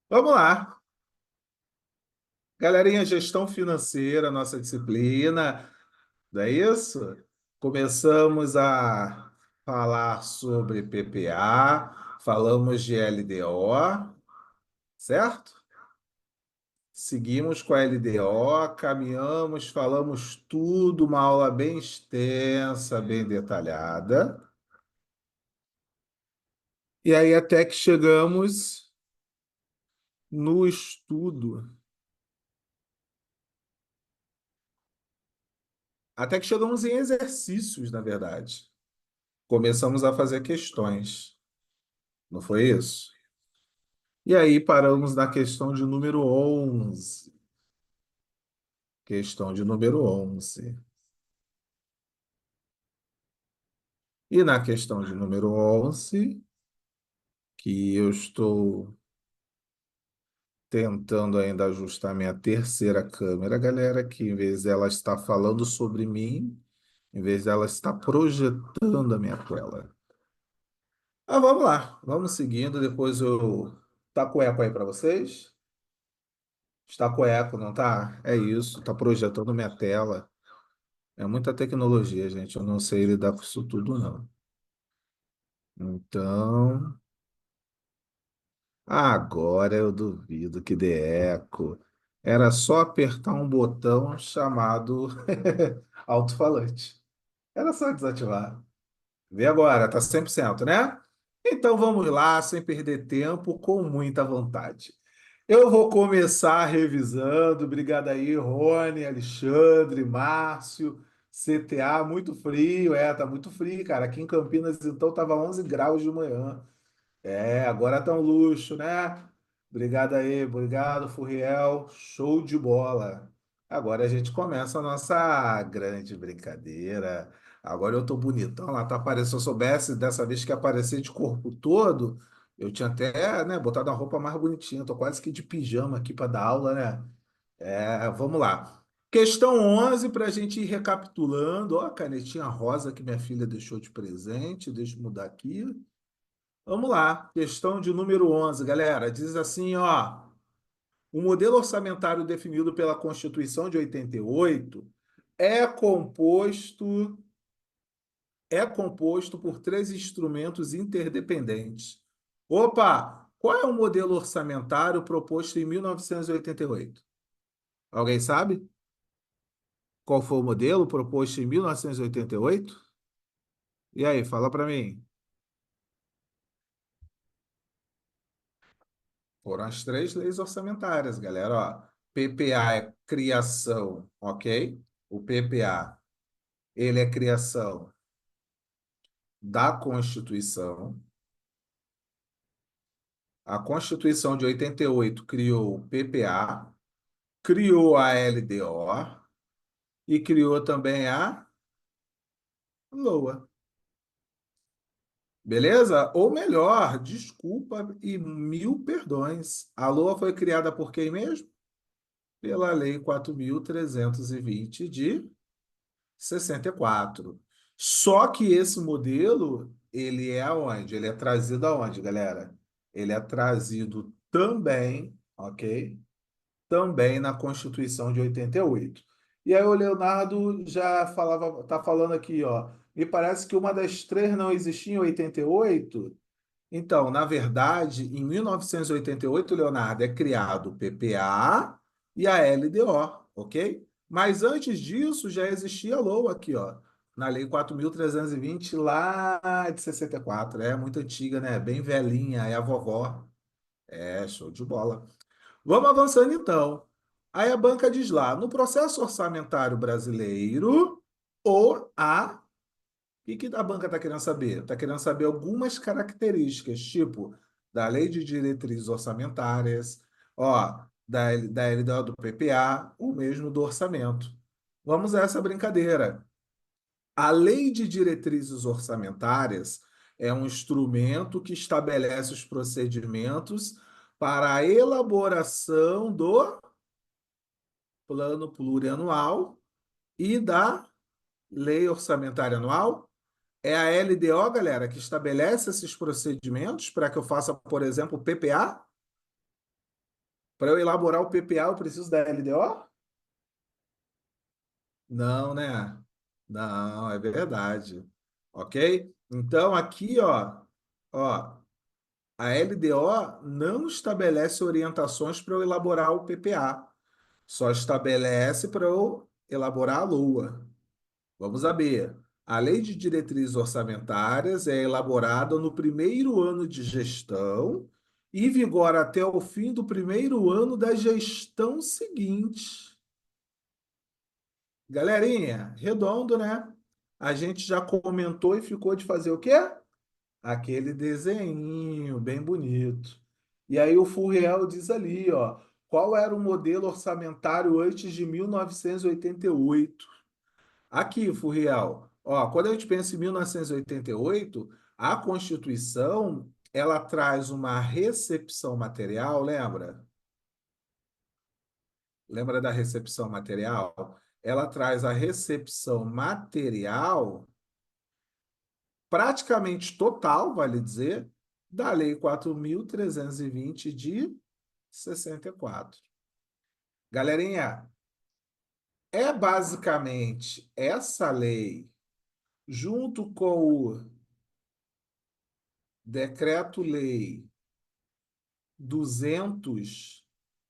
Vamos lá. Galerinha, gestão financeira, nossa disciplina, não é isso? Começamos a falar sobre PPA, falamos de LDO, certo? Seguimos com a LDO, caminhamos, falamos tudo, uma aula bem extensa, bem detalhada. E aí até que chegamos no estudo. Até que chegamos em exercícios, na verdade. Começamos a fazer questões, não foi isso? E aí paramos na questão de número 11. Questão de número 11. E na questão de número 11, que eu estou tentando ainda ajustar minha terceira câmera, galera, que em vez dela estar falando sobre mim, em vez dela estar projetando a minha tela. Ah, vamos lá, vamos seguindo, depois eu... Tá com eco aí para vocês? Está com eco, não tá? É isso, tá projetando minha tela. É muita tecnologia, gente. Eu não sei lidar com isso tudo, não. Então, agora eu duvido que dê eco. Era só apertar um botão chamado alto-falante. Era só desativar. Vê agora, tá 100%, né? Então vamos lá, sem perder tempo, com muita vontade. Eu vou começar revisando. Obrigado aí, Rony, Alexandre, Márcio, CTA. Muito frio, tá muito frio, cara. Aqui em Campinas, então, tava 11 graus de manhã. Agora tá um luxo, né? Obrigado aí, obrigado, Furriel. Show de bola. Agora a gente começa a nossa grande brincadeira. Agora eu tô bonitão lá, tá aparecendo. Se eu soubesse dessa vez que ia aparecer de corpo todo, eu tinha até, né, botado a roupa mais bonitinha. Tô quase que de pijama aqui para dar aula, né? Vamos lá. Questão 11 para a gente ir recapitulando. Ó, a canetinha rosa que minha filha deixou de presente. Deixa eu mudar aqui. Vamos lá, questão de número 11, galera. Diz assim, ó, o modelo orçamentário definido pela Constituição de 88 é composto é composto por três instrumentos interdependentes. Opa, qual é o modelo orçamentário proposto em 1988? Alguém sabe? Qual foi o modelo proposto em 1988? E aí, fala para mim. Foram as três leis orçamentárias, galera. Ó, PPA é criação, ok? O PPA, ele é criação da Constituição. A Constituição de 88 criou o PPA, criou a LDO e criou também a LOA. Beleza? Ou melhor, desculpa e mil perdões. A LOA foi criada por quem mesmo? Pela Lei 4.320 de 64. Só que esse modelo, ele é aonde? Ele é trazido aonde, galera? Ele é trazido também, ok? Também na Constituição de 88. E aí o Leonardo já falava, tá falando aqui, ó. Me parece que uma das três não existia em 88. Então, na verdade, em 1988, Leonardo, é criado o PPA e a LDO, ok? Mas antes disso, já existia a LOA aqui, ó, na Lei 4.320 lá de 64. É muito antiga, né? Bem velhinha, é a vovó. Show de bola. Vamos avançando então. Aí a banca diz lá, no processo orçamentário brasileiro, o que a banca está querendo saber? Está querendo saber algumas características, tipo da Lei de Diretrizes Orçamentárias, ó, da LDO do PPA, ou mesmo do orçamento. Vamos a essa brincadeira. A Lei de Diretrizes Orçamentárias é um instrumento que estabelece os procedimentos para a elaboração do plano plurianual e da lei orçamentária anual. É a LDO, galera, que estabelece esses procedimentos para que eu faça, por exemplo, o PPA. Para eu elaborar o PPA, eu preciso da LDO? Não, né? Não, é verdade. Ok? Então, aqui, ó, a LDO não estabelece orientações para eu elaborar o PPA. Só estabelece para eu elaborar a LOA. Vamos saber. A Lei de Diretrizes Orçamentárias é elaborada no primeiro ano de gestão e vigora até o fim do primeiro ano da gestão seguinte. Galerinha, redondo, né? A gente já comentou e ficou de fazer o quê? Aquele desenho bem bonito. E aí o Furriel diz ali, ó, qual era o modelo orçamentário antes de 1988? Aqui, Furriel, ó, quando a gente pensa em 1988, a Constituição, ela traz uma recepção material, lembra? Lembra da recepção material? Ela traz a recepção material praticamente total, vale dizer, da Lei 4.320 de 64. Galerinha, é basicamente essa lei, junto com o Decreto-Lei 200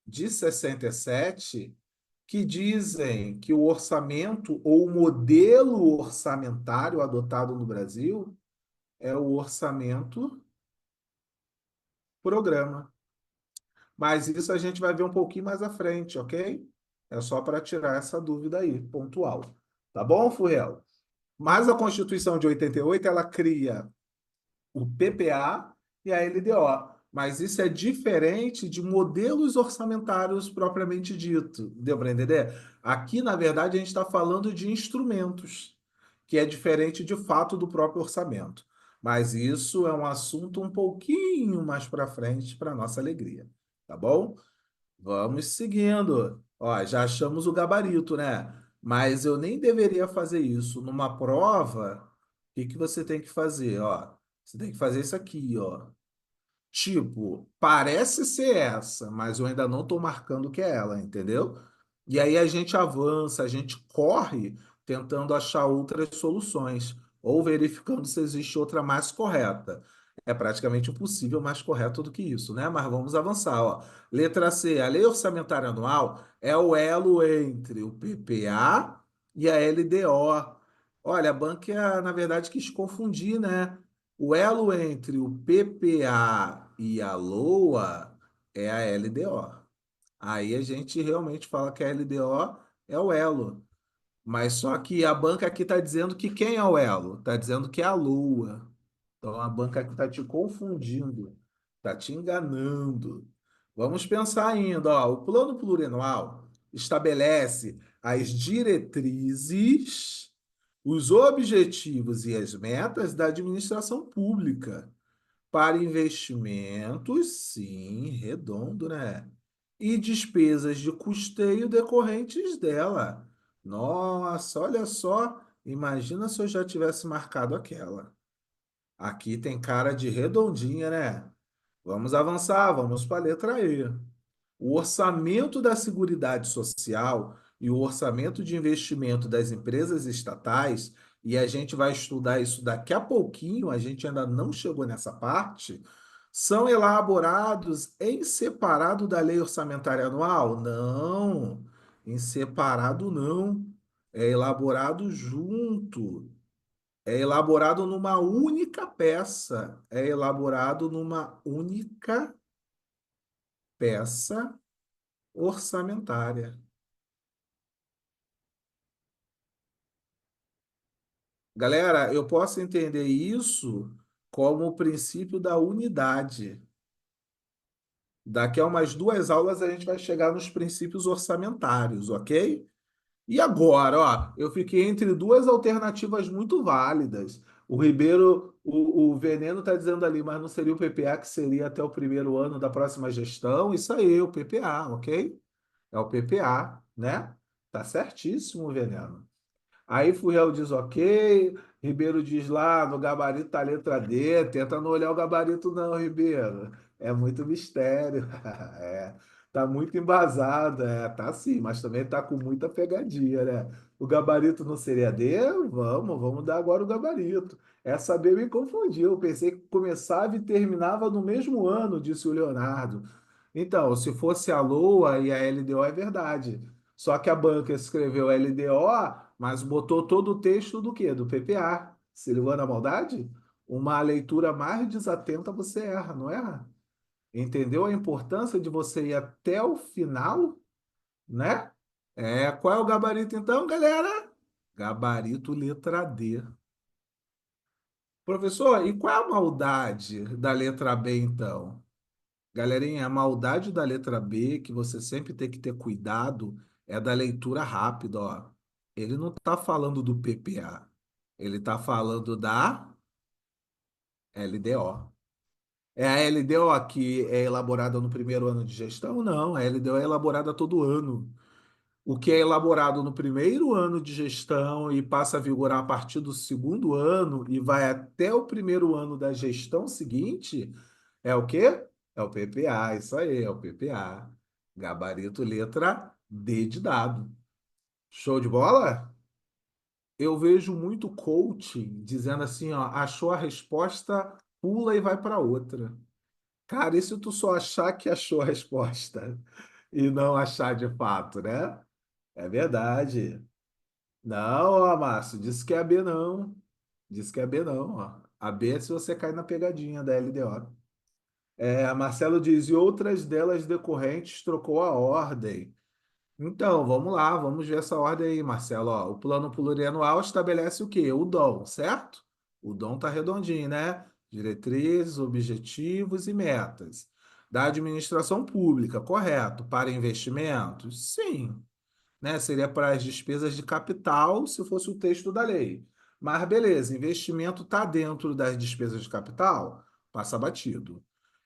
de 67, que dizem que o orçamento ou o modelo orçamentário adotado no Brasil é o orçamento programa. Mas isso a gente vai ver um pouquinho mais à frente, ok? É só para tirar essa dúvida aí, pontual. Tá bom, Furriel? Mas a Constituição de 88, ela cria o PPA e a LDO. Mas isso é diferente de modelos orçamentários propriamente dito. Deu para entender? Aqui, na verdade, a gente está falando de instrumentos, que é diferente de fato do próprio orçamento. Mas isso é um assunto um pouquinho mais para frente, para nossa alegria. Tá bom? Vamos seguindo. Ó, já achamos o gabarito, né? Mas eu nem deveria fazer isso. Numa prova, o que que você tem que fazer? Ó, você tem que fazer isso aqui, ó. Tipo, parece ser essa, mas eu ainda não estou marcando que é ela, entendeu? E aí a gente avança, a gente corre tentando achar outras soluções, ou verificando se existe outra mais correta. É praticamente impossível mais correto do que isso, né? Mas vamos avançar, ó. Letra C, a Lei Orçamentária Anual é o elo entre o PPA e a LDO. Olha, a banca, na verdade, quis confundir, né? O elo entre o PPA e a LOA é a LDO. Aí a gente realmente fala que a LDO é o elo. Mas só que a banca aqui está dizendo que quem é o elo? Está dizendo que é a LOA. Então a banca aqui está te confundindo, está te enganando. Vamos pensar ainda, ó, o plano plurianual estabelece as diretrizes, os objetivos e as metas da administração pública para investimentos, sim, redondo, né? E despesas de custeio decorrentes dela. Nossa, olha só, imagina se eu já tivesse marcado aquela. Aqui tem cara de redondinha, né? Vamos avançar, vamos para a letra E. O orçamento da Seguridade Social e o orçamento de investimento das empresas estatais, e a gente vai estudar isso daqui a pouquinho, a gente ainda não chegou nessa parte, são elaborados em separado da Lei Orçamentária Anual? Não, em separado não. É elaborado junto. É elaborado numa única peça. É elaborado numa única peça orçamentária. Galera, eu posso entender isso como o princípio da unidade. Daqui a umas duas aulas a gente vai chegar nos princípios orçamentários, ok? E agora, ó, eu fiquei entre duas alternativas muito válidas. O Ribeiro, o Veneno está dizendo ali, mas não seria o PPA que seria até o primeiro ano da próxima gestão? Isso aí, o PPA, ok? É o PPA, né? Tá certíssimo, Veneno. Aí Furriel diz ok, Ribeiro diz lá no gabarito tá a letra D, tenta não olhar o gabarito não, Ribeiro. É muito mistério. É, tá muito embasado, tá sim, mas também tá com muita pegadinha, né? O gabarito não seria D? Vamos dar agora o gabarito. Essa B me confundiu, eu pensei que começava e terminava no mesmo ano, disse o Leonardo. Então, se fosse a Lua e a LDO é verdade. Só que a banca escreveu LDO, mas botou todo o texto do quê? Do PPA. Se ligou na maldade? Uma leitura mais desatenta você erra, não erra? Entendeu a importância de você ir até o final, né? Qual é o gabarito então, galera? Gabarito letra D. Professor, e qual é a maldade da letra B então? Galerinha, a maldade da letra B, que você sempre tem que ter cuidado, é da leitura rápida, ó. Ele não está falando do PPA, ele está falando da LDO. É a LDO que é elaborada no primeiro ano de gestão? Não, a LDO é elaborada todo ano. O que é elaborado no primeiro ano de gestão e passa a vigorar a partir do segundo ano e vai até o primeiro ano da gestão seguinte, é o quê? É o PPA, isso aí, é o PPA. Gabarito letra D de dado. Show de bola? Eu vejo muito coaching dizendo assim, ó, achou a resposta, pula e vai para outra. Cara, e se tu só achar que achou a resposta e não achar de fato, né? É verdade. Não, ó, Márcio, disse que é a B não. Disse que é a B não, ó. A B é se você cair na pegadinha da LDO. A Marcelo diz, e outras delas decorrentes trocou a ordem. Então, vamos lá, vamos ver essa ordem aí, Marcelo. Ó, o plano plurianual estabelece o quê? O dom, certo? O dom tá redondinho, né? Diretrizes, objetivos e metas. Da administração pública, correto. Para investimentos? Sim, né? Seria para as despesas de capital, se fosse o texto da lei. Mas beleza, investimento está dentro das despesas de capital? Passa batido.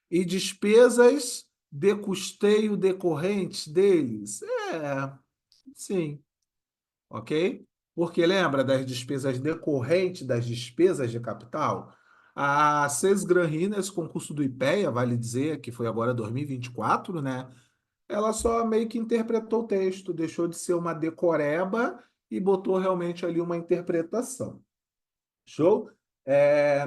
E despesas de custeio decorrentes deles? Sim, ok? Porque lembra das despesas decorrentes das despesas de capital? A Sesgran-Rina, esse concurso do IPEA, vale dizer que foi agora 2024, né? Ela só meio que interpretou o texto, deixou de ser uma decoreba e botou realmente ali uma interpretação. Show?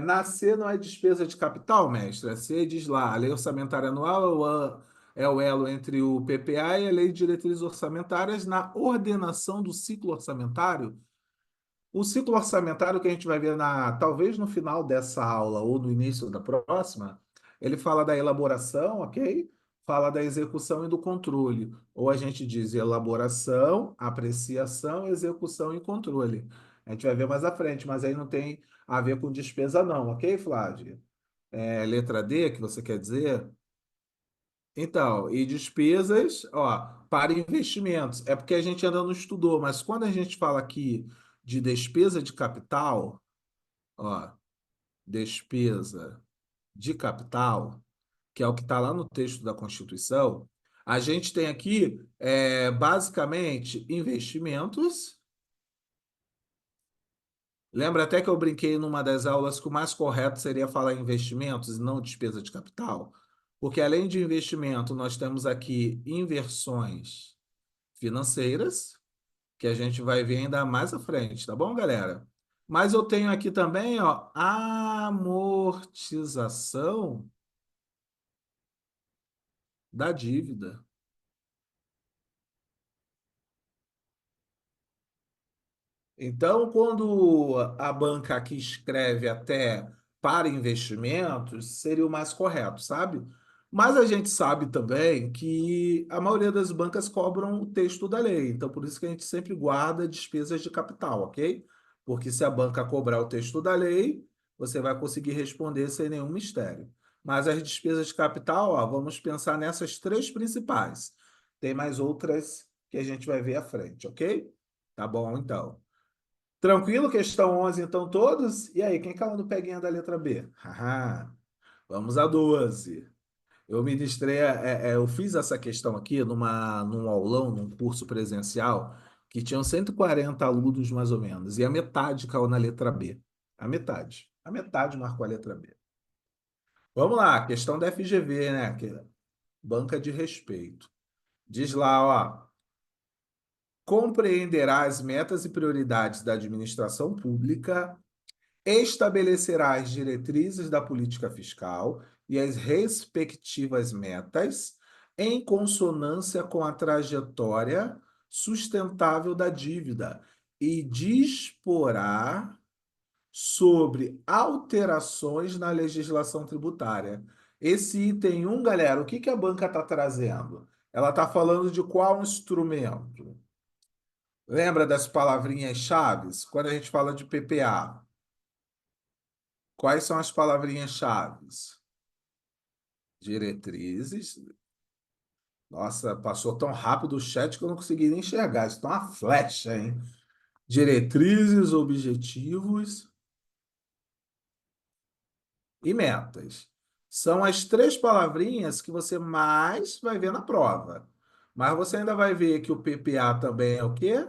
Na C não é despesa de capital, mestre. A C diz lá, a lei orçamentária anual é o elo entre o PPA e a lei de diretrizes orçamentárias na ordenação do ciclo orçamentário. O ciclo orçamentário que a gente vai ver talvez no final dessa aula ou no início da próxima, ele fala da elaboração, ok? Fala da execução e do controle. Ou a gente diz elaboração, apreciação, execução e controle. A gente vai ver mais à frente, mas aí não tem a ver com despesa, não, ok, Flávio? Letra D, que você quer dizer? Então, e despesas, ó, para investimentos. É porque a gente ainda não estudou, mas quando a gente fala aqui de despesa de capital, ó, despesa de capital, que é o que está lá no texto da Constituição, a gente tem aqui, basicamente, investimentos. Lembra até que eu brinquei numa das aulas que o mais correto seria falar investimentos e não despesa de capital? Porque além de investimento, nós temos aqui inversões financeiras, que a gente vai ver ainda mais à frente, tá bom, galera? Mas eu tenho aqui também, ó, amortização da dívida. Então, quando a banca aqui escreve até para investimentos, seria o mais correto, sabe? Mas a gente sabe também que a maioria das bancas cobram o texto da lei, então por isso que a gente sempre guarda despesas de capital, ok? Porque se a banca cobrar o texto da lei, você vai conseguir responder sem nenhum mistério. Mas as despesas de capital, ó, vamos pensar nessas três principais. Tem mais outras que a gente vai ver à frente, ok? Tá bom, então. Tranquilo? Questão 11, então, todos? E aí, quem caiu no peguinha da letra B? Haha, vamos a 12. Eu ministrei, eu fiz essa questão aqui num aulão, num curso presencial, que tinham 140 alunos mais ou menos, e a metade caiu na letra B. A metade. A metade marcou a letra B. Vamos lá, questão da FGV, né? Que é banca de respeito. Diz lá, ó, compreenderá as metas e prioridades da administração pública, estabelecerá as diretrizes da política fiscal e as respectivas metas em consonância com a trajetória sustentável da dívida e disporá sobre alterações na legislação tributária. Esse item um, galera, o que que a banca está trazendo? Ela está falando de qual instrumento? Lembra das palavrinhas-chaves? Quando a gente fala de PPA, quais são as palavrinhas-chaves? Diretrizes. Nossa, passou tão rápido o chat que eu não consegui nem enxergar. Isso tá uma flecha, hein? Diretrizes, objetivos e metas. São as três palavrinhas que você mais vai ver na prova. Mas você ainda vai ver que o PPA também é o quê?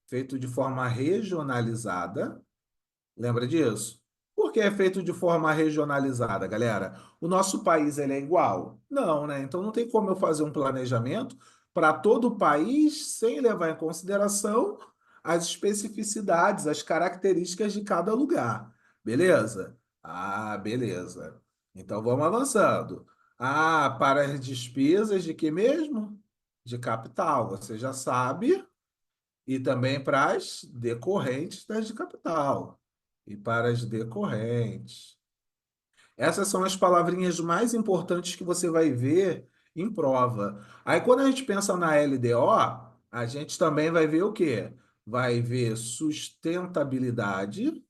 Feito de forma regionalizada. Lembra disso? Por que é feito de forma regionalizada, galera? O nosso país ele é igual? Não, né? Então não tem como eu fazer um planejamento para todo o país sem levar em consideração as especificidades, as características de cada lugar. Beleza? Ah, beleza. Então vamos avançando. Ah, para as despesas de que mesmo? De capital, você já sabe e também para as decorrentes das de capital. E para as decorrentes. Essas são as palavrinhas mais importantes que você vai ver em prova. Aí, quando a gente pensa na LDO, a gente também vai ver o quê? Vai ver sustentabilidade.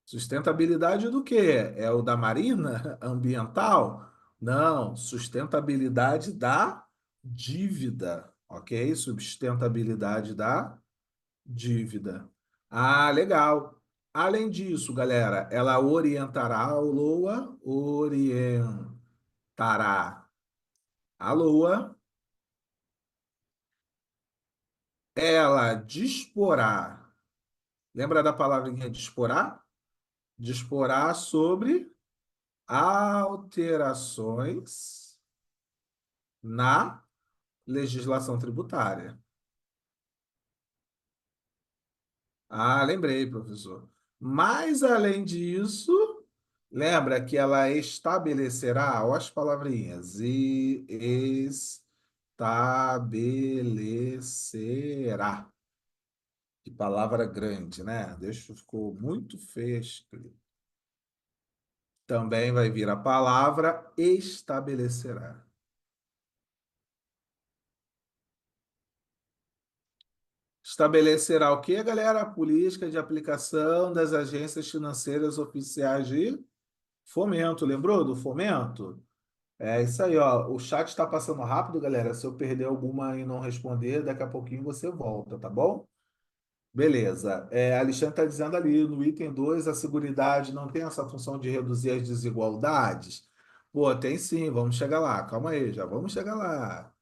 Sustentabilidade do quê? É o da marina ambiental? Não, sustentabilidade da dívida, ok? Sustentabilidade da dívida. Ah, legal. Além disso, galera, ela orientará a LOA, orientará a LOA, ela disporá, lembra da palavrinha disporá? Disporá sobre alterações na legislação tributária. Ah, lembrei, professor. Mas, além disso, lembra que ela estabelecerá, ó as palavrinhas, e estabelecerá. Que palavra grande, né? Deixa, ficou muito feio escrito. Também vai vir a palavra estabelecerá. Estabelecerá o quê, galera? A política de aplicação das agências financeiras oficiais de fomento. Lembrou do fomento? É isso aí, ó. O chat está passando rápido, galera. Se eu perder alguma e não responder, daqui a pouquinho você volta, tá bom? Beleza. É, Alexandre está dizendo ali no item 2, a Seguridade não tem essa função de reduzir as desigualdades? Pô, tem sim, vamos chegar lá. Calma aí, já vamos chegar lá.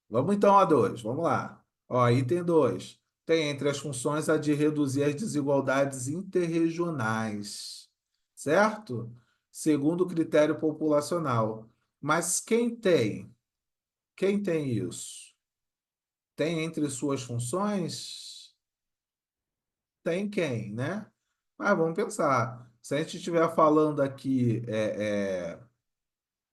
Vamos então a 2, vamos lá. Ó, item 2. Tem entre as funções a de reduzir as desigualdades interregionais, certo? Segundo o critério populacional. Mas quem tem? Quem tem isso? Tem entre suas funções? Tem quem, né? Mas vamos pensar. Se a gente estiver falando aqui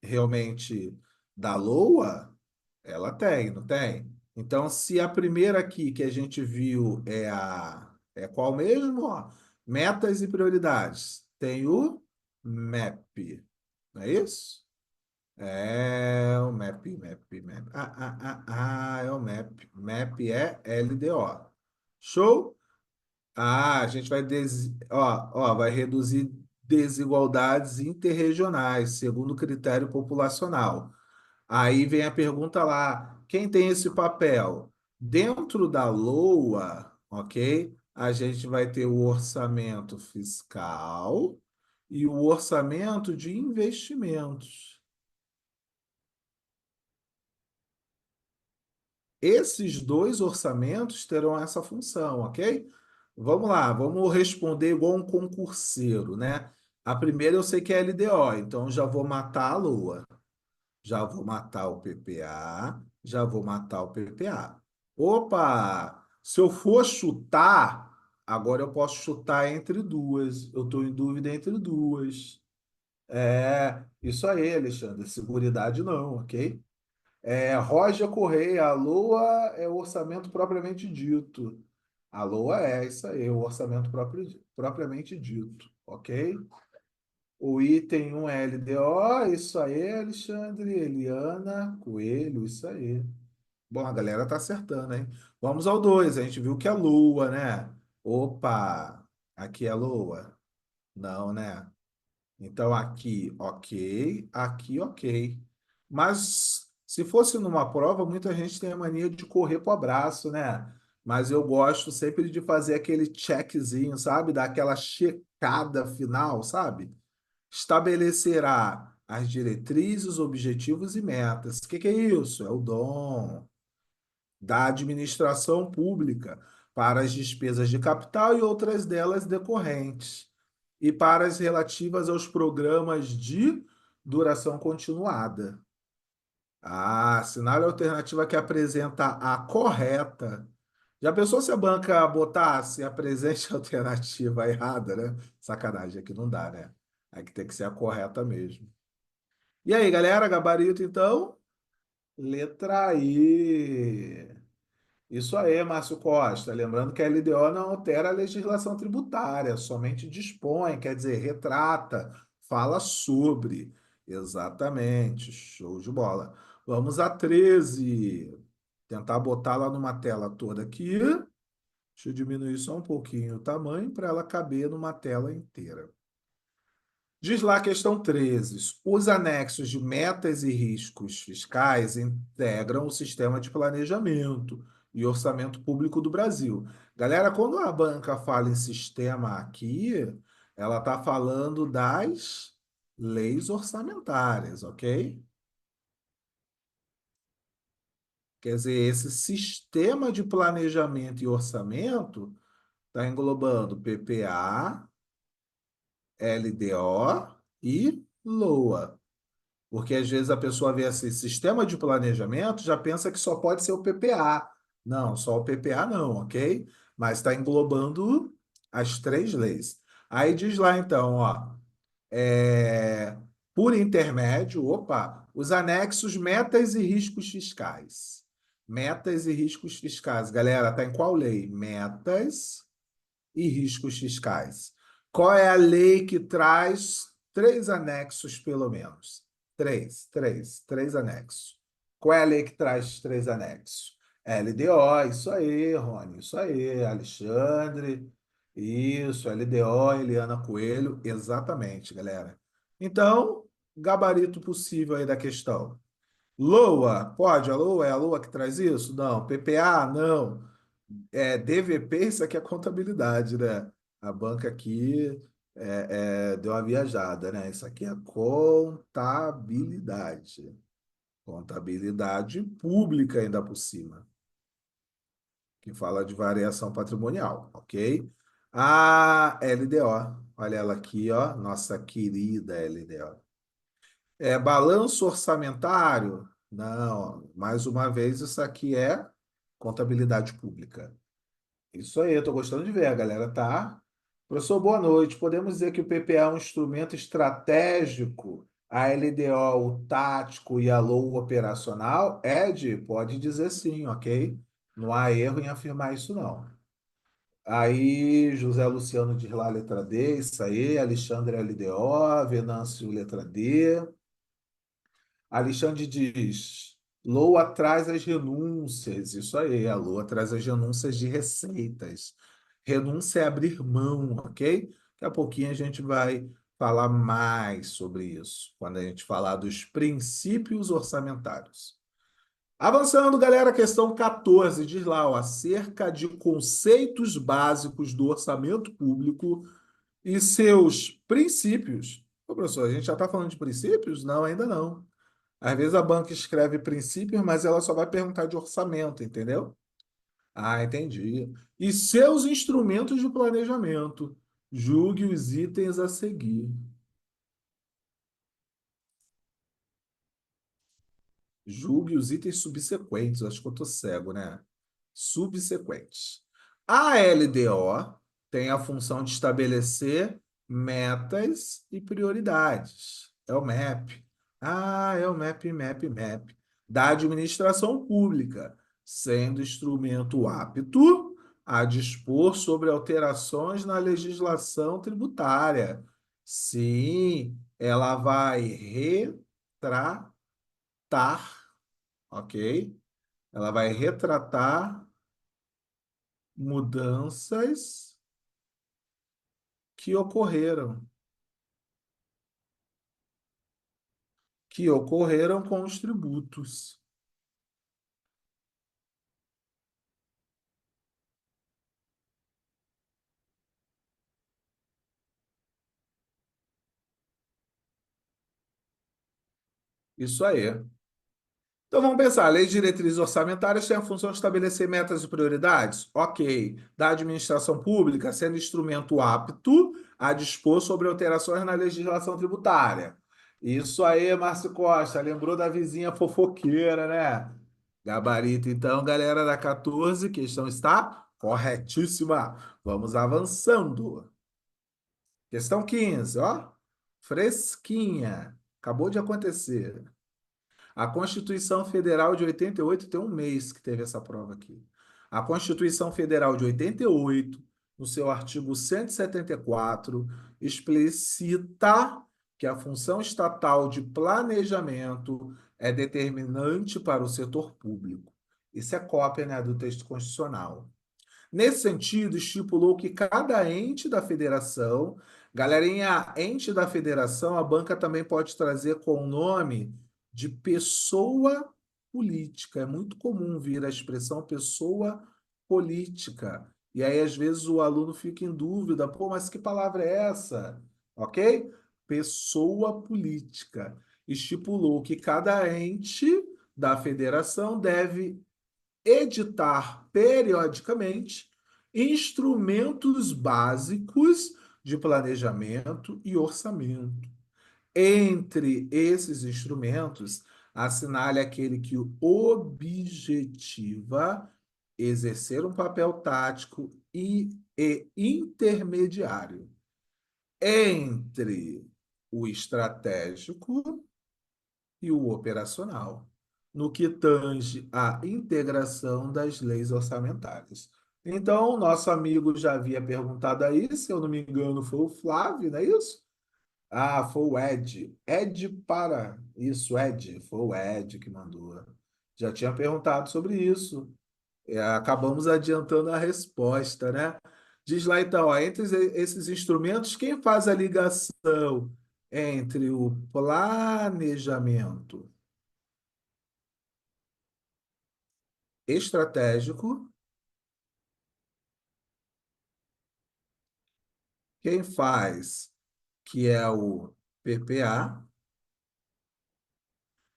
realmente da LOA, ela tem, não tem? Então, se a primeira aqui que a gente viu é qual mesmo? Ó, metas e prioridades. Tem o MAP, não é isso? É o MAP. É o MAP. MAP é LDO. Show? Ah, a gente vai, vai reduzir desigualdades interregionais, segundo o critério populacional. Aí vem a pergunta lá: quem tem esse papel? Dentro da LOA, ok? A gente vai ter o orçamento fiscal e o orçamento de investimentos. Esses dois orçamentos terão essa função, ok? Vamos lá, vamos responder igual um concurseiro, né? A primeira eu sei que é LDO, então já vou matar a Lua. Já vou matar o PPA, já vou matar o PPA. Opa! Se eu for chutar, agora eu posso chutar entre duas. Eu estou em dúvida entre duas. Isso aí, Alexandre. Seguridade não, ok? Roger Correia, a LOA é o orçamento propriamente dito. A LOA é isso aí, o orçamento propriamente dito, ok? O item 1 é LDO, isso aí, Alexandre, Eliana, Coelho, isso aí. Bom, a galera tá acertando, hein? Vamos ao 2. A gente viu que é Lua, né? Opa, aqui é Lua. Não, né? Então aqui, ok, aqui, ok. Mas se fosse numa prova, muita gente tem a mania de correr pro abraço, né? Mas eu gosto sempre de fazer aquele checkzinho, sabe? Dar aquela checada final, sabe? Estabelecerá as diretrizes, objetivos e metas. O que que é isso? É o dom da administração pública para as despesas de capital e outras delas decorrentes, e para as relativas aos programas de duração continuada. Assinale a alternativa que apresenta a correta. Já pensou se a banca botasse a presente alternativa errada, né? Sacanagem, aqui não dá, né? Aqui tem que ser a correta mesmo. E aí, galera, gabarito então? Letra I. Isso aí, Márcio Costa. Lembrando que a LDO não altera a legislação tributária, somente dispõe, quer dizer, retrata, fala sobre. Exatamente, show de bola. Vamos a 13. Tentar botar lá numa tela toda aqui. Deixa eu diminuir só um pouquinho o tamanho para ela caber numa tela inteira. Diz lá a questão 13. Os anexos de metas e riscos fiscais integram o sistema de planejamento e orçamento público do Brasil. Galera, quando a banca fala em sistema aqui, ela está falando das leis orçamentárias, ok? Quer dizer, esse sistema de planejamento e orçamento está englobando PPA, LDO e LOA. Porque às vezes a pessoa vê assim, sistema de planejamento, já pensa que só pode ser o PPA. Não, só o PPA não, ok? Mas está englobando as três leis. Aí diz lá então, ó, é, por intermédio, opa, os anexos metas e riscos fiscais. Metas e riscos fiscais. Galera, tá em qual lei? Metas e riscos fiscais. Qual é a lei que traz três anexos, pelo menos? Três anexos. Qual é a lei que traz três anexos? LDO, isso aí, Rony, isso aí, Alexandre, isso, LDO, Eliana Coelho, exatamente, galera. Então, gabarito possível aí da questão. LOA, pode? A LOA é a LOA que traz isso? Não. PPA, não. DVP, isso aqui é contabilidade, né? A banca aqui deu uma viajada, né? Isso aqui é contabilidade. Contabilidade pública ainda por cima, que fala de variação patrimonial, ok? A LDO, olha ela aqui, ó, nossa querida LDO. Balanço orçamentário? Não, mais uma vez, isso aqui é contabilidade pública. Isso aí, eu estou gostando de ver, a galera tá. Professor, boa noite. Podemos dizer que o PPA é um instrumento estratégico, a LDO, o tático e a LOA operacional? Ed, pode dizer sim, ok? Não há erro em afirmar isso, não. Aí, José Luciano diz lá, letra D, isso aí. Alexandre, LDO. Venâncio, letra D. Alexandre diz: LOA traz as renúncias. Isso aí, a LOA traz as renúncias de receitas. Renúncia é abrir mão, ok? Daqui a pouquinho a gente vai falar mais sobre isso, quando a gente falar dos princípios orçamentários. Avançando, galera, questão 14, diz lá, ó, acerca de conceitos básicos do orçamento público e seus princípios. Ô, professor, a gente já está falando de princípios? Não, ainda não. Às vezes a banca escreve princípios, mas ela só vai perguntar de orçamento, entendeu? Ah, entendi. E seus instrumentos de planejamento. Julgue os itens a seguir. Julgue os itens subsequentes. Acho que eu tô cego, né? Subsequentes. A LDO tem a função de estabelecer metas e prioridades. É o MAP. Ah, é o MAP. Da administração pública, sendo instrumento apto a dispor sobre alterações na legislação tributária. Sim, ela vai retratar, ok? Ela vai retratar mudanças que ocorreram, que ocorreram com os tributos. Isso aí. Então vamos pensar, a lei de diretrizes orçamentárias tem a função de estabelecer metas e prioridades? Ok. Da administração pública, sendo instrumento apto a dispor sobre alterações na legislação tributária. Isso aí, Márcio Costa, lembrou da vizinha fofoqueira, né? Gabarito, então, galera da 14, questão está corretíssima. Vamos avançando. Questão 15, ó. Fresquinha. Acabou de acontecer. A Constituição Federal de 88 tem um mês que teve essa prova aqui. A Constituição Federal de 88, no seu artigo 174, explicita que a função estatal de planejamento é determinante para o setor público. Isso é cópia, né, do texto constitucional. Nesse sentido, estipulou que cada ente da federação, galerinha, ente da federação, a banca também pode trazer com o nome de pessoa política. É muito comum vir a expressão pessoa política. E aí, às vezes, o aluno fica em dúvida: pô, mas que palavra é essa? Ok? Pessoa política. Estipulou que cada ente da federação deve editar periodicamente instrumentos básicos de planejamento e orçamento. Entre esses instrumentos, assinale aquele que objetiva exercer um papel tático e intermediário entre o estratégico e o operacional, no que tange à integração das leis orçamentárias. Então, nosso amigo já havia perguntado aí, se eu não me engano, foi o Flávio, não é isso? Ah, foi o Ed. Ed para. Isso, Ed. Foi o Ed que mandou. Já tinha perguntado sobre isso. Acabamos adiantando a resposta, né? Diz lá então, ó, entre esses instrumentos, quem faz a ligação entre o planejamento estratégico, quem faz, que é o PPA,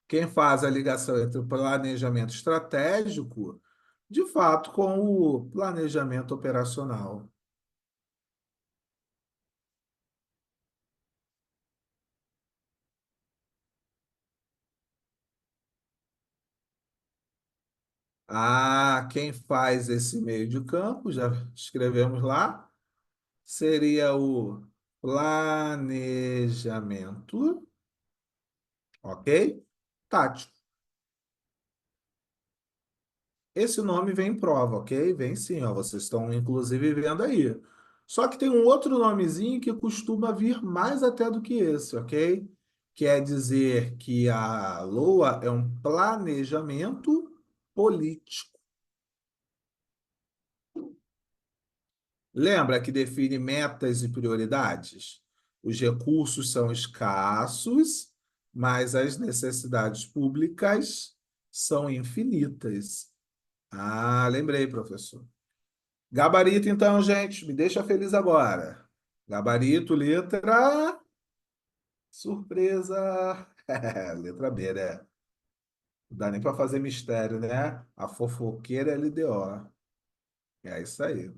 quem faz a ligação entre o planejamento estratégico, de fato, com o planejamento operacional. Ah, quem faz esse meio de campo, já escrevemos lá, seria o planejamento, ok? Tático. Esse nome vem em prova, ok? Vem sim, ó, vocês estão inclusive vendo aí. Só que tem um outro nomezinho que costuma vir mais até do que esse, ok? Quer dizer que a LOA é um planejamento político. Lembra que define metas e prioridades? Os recursos são escassos, mas as necessidades públicas são infinitas. Ah, lembrei, professor. Gabarito, então, gente, me deixa feliz agora. Gabarito, letra. Surpresa! Letra B, né? Não dá nem para fazer mistério, né? A fofoqueira LDO. É isso aí.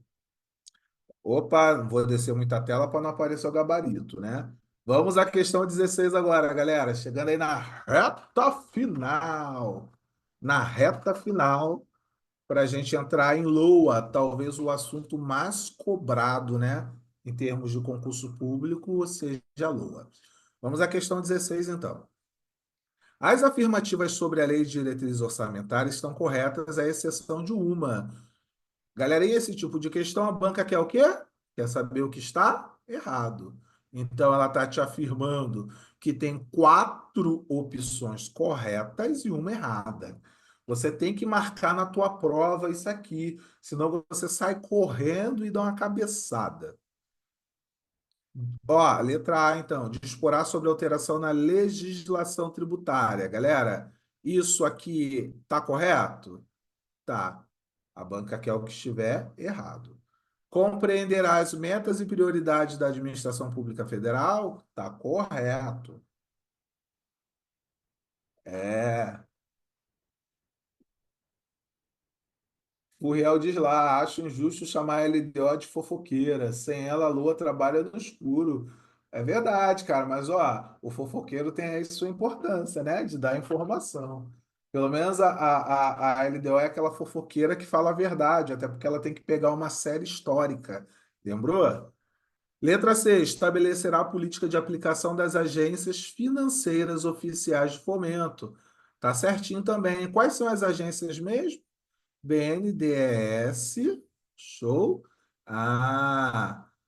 Opa, não vou descer muita tela para não aparecer o gabarito, né? Vamos à questão 16 agora, galera. Chegando aí na reta final. Na reta final, para a gente entrar em LOA, talvez o assunto mais cobrado, né? Em termos de concurso público, seja a LOA. Vamos à questão 16, então. As afirmativas sobre a lei de diretrizes orçamentárias estão corretas, à exceção de uma. Galera, e esse tipo de questão, a banca quer o quê? Quer saber o que está errado. Então, ela está te afirmando que tem quatro opções corretas e uma errada. Você tem que marcar na tua prova isso aqui, senão você sai correndo e dá uma cabeçada. Ó, letra A, então, disporá sobre alteração na legislação tributária. Galera, isso aqui tá correto? Tá. A banca quer o que estiver errado. Compreenderá as metas e prioridades da administração pública federal? Tá correto. É. Furriel diz lá, acho injusto chamar a LDO de fofoqueira. Sem ela, a lua trabalha no escuro. É verdade, cara, mas ó, o fofoqueiro tem aí sua importância, né? De dar informação. Pelo menos a LDO é aquela fofoqueira que fala a verdade, até porque ela tem que pegar uma série histórica. Lembrou? Letra C. Estabelecerá a política de aplicação das agências financeiras oficiais de fomento. Tá certinho também. Quais são as agências mesmo? BNDES, show.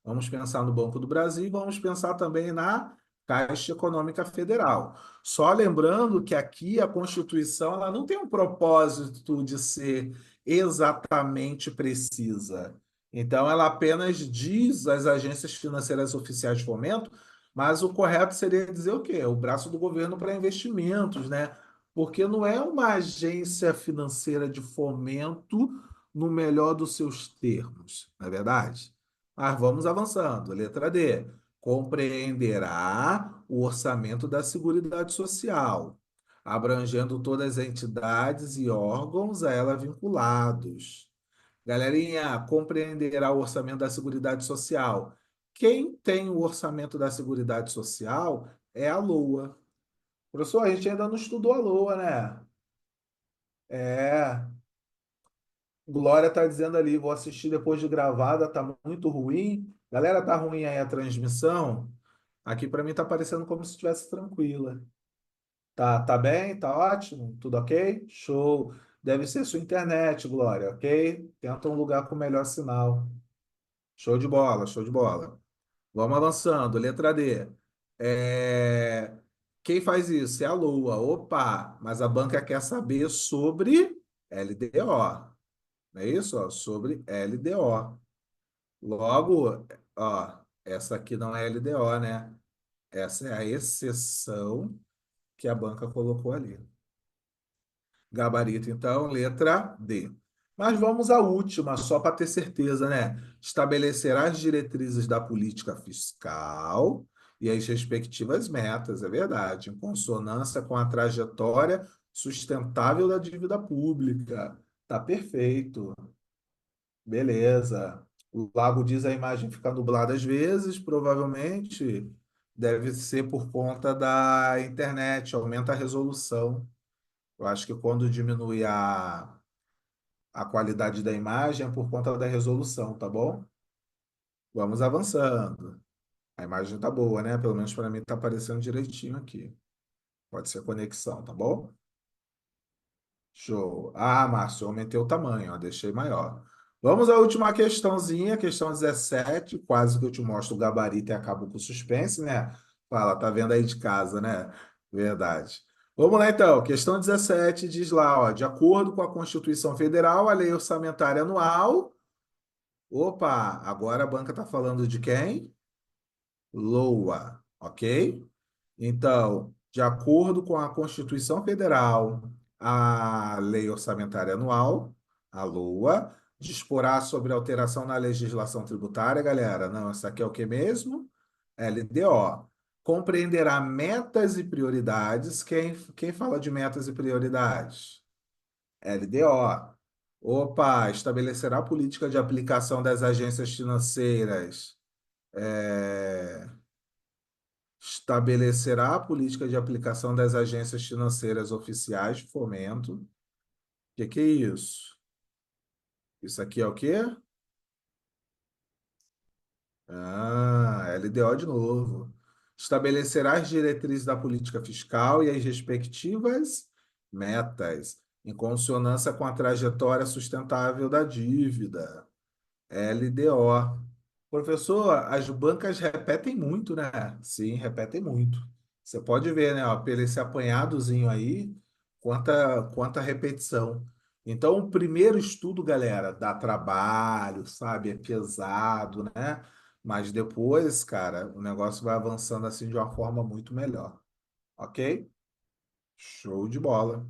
Vamos pensar no Banco do Brasil e vamos pensar também na Caixa Econômica Federal. Só lembrando que aqui a Constituição ela não tem um propósito de ser exatamente precisa. Então, ela apenas diz as agências financeiras oficiais de fomento, mas o correto seria dizer o quê? O braço do governo para investimentos, né? Porque não é uma agência financeira de fomento no melhor dos seus termos, não é verdade? Mas vamos avançando. Letra D. Compreenderá o orçamento da Seguridade Social, abrangendo todas as entidades e órgãos a ela vinculados. Galerinha, compreenderá o orçamento da Seguridade Social. Quem tem o orçamento da Seguridade Social é a LOA. Professor, a gente ainda não estudou a LOA, né? É, Glória tá dizendo ali, vou assistir depois de gravada, tá muito ruim. Galera, tá ruim aí a transmissão? Aqui para mim tá parecendo como se estivesse tranquila. Tá bem? Tá ótimo? Tudo ok? Show. Deve ser sua internet, Glória, ok? Tenta um lugar com melhor sinal. Show de bola, show de bola. Vamos avançando. Letra D. É, Quem faz isso? É a Lua. Opa, mas a banca quer saber sobre LDO. Não é isso? Ó, sobre LDO. Logo, ó, essa aqui não é LDO, né? Essa é a exceção que a banca colocou ali. Gabarito, então, letra D. Mas vamos à última, só para ter certeza, né? Estabelecerá as diretrizes da política fiscal e as respectivas metas, é verdade, em consonância com a trajetória sustentável da dívida pública. Tá perfeito. Beleza. O lago diz a imagem fica nublada às vezes, provavelmente deve ser por conta da internet, aumenta a resolução. Eu acho que quando diminui a qualidade da imagem é por conta da resolução, tá bom? Vamos avançando. A imagem tá boa, né? Pelo menos para mim tá aparecendo direitinho aqui. Pode ser conexão, tá bom? Show. Márcio, eu aumentei o tamanho, ó, deixei maior. Vamos à última questãozinha, questão 17, quase que eu te mostro o gabarito e acabo com o suspense, né? Fala, tá vendo aí de casa, né? Verdade. Vamos lá então, questão 17 diz lá, ó, de acordo com a Constituição Federal, a lei orçamentária anual. Opa, agora a banca está falando de quem? LOA, ok? Então, de acordo com a Constituição Federal, a Lei Orçamentária Anual, a LOA, disporá sobre alteração na legislação tributária, galera. Não, isso aqui é o que mesmo? LDO. compreenderá metas e prioridades. Quem fala de metas e prioridades? LDO. Opa, estabelecerá política de aplicação das agências financeiras. É, estabelecerá a política de aplicação das agências financeiras oficiais de fomento. O que é isso? Isso aqui é o quê? Ah, LDO de novo. Estabelecerá as diretrizes da política fiscal e as respectivas metas, em consonância com a trajetória sustentável da dívida. LDO. Professor, as bancas repetem muito, né? Sim, repetem muito. Você pode ver, né? Ó, pelo esse apanhadozinho aí, quanta repetição. Então, o primeiro estudo, galera, dá trabalho, sabe? É pesado, né? Mas depois, cara, o negócio vai avançando assim de uma forma muito melhor. Ok? Show de bola.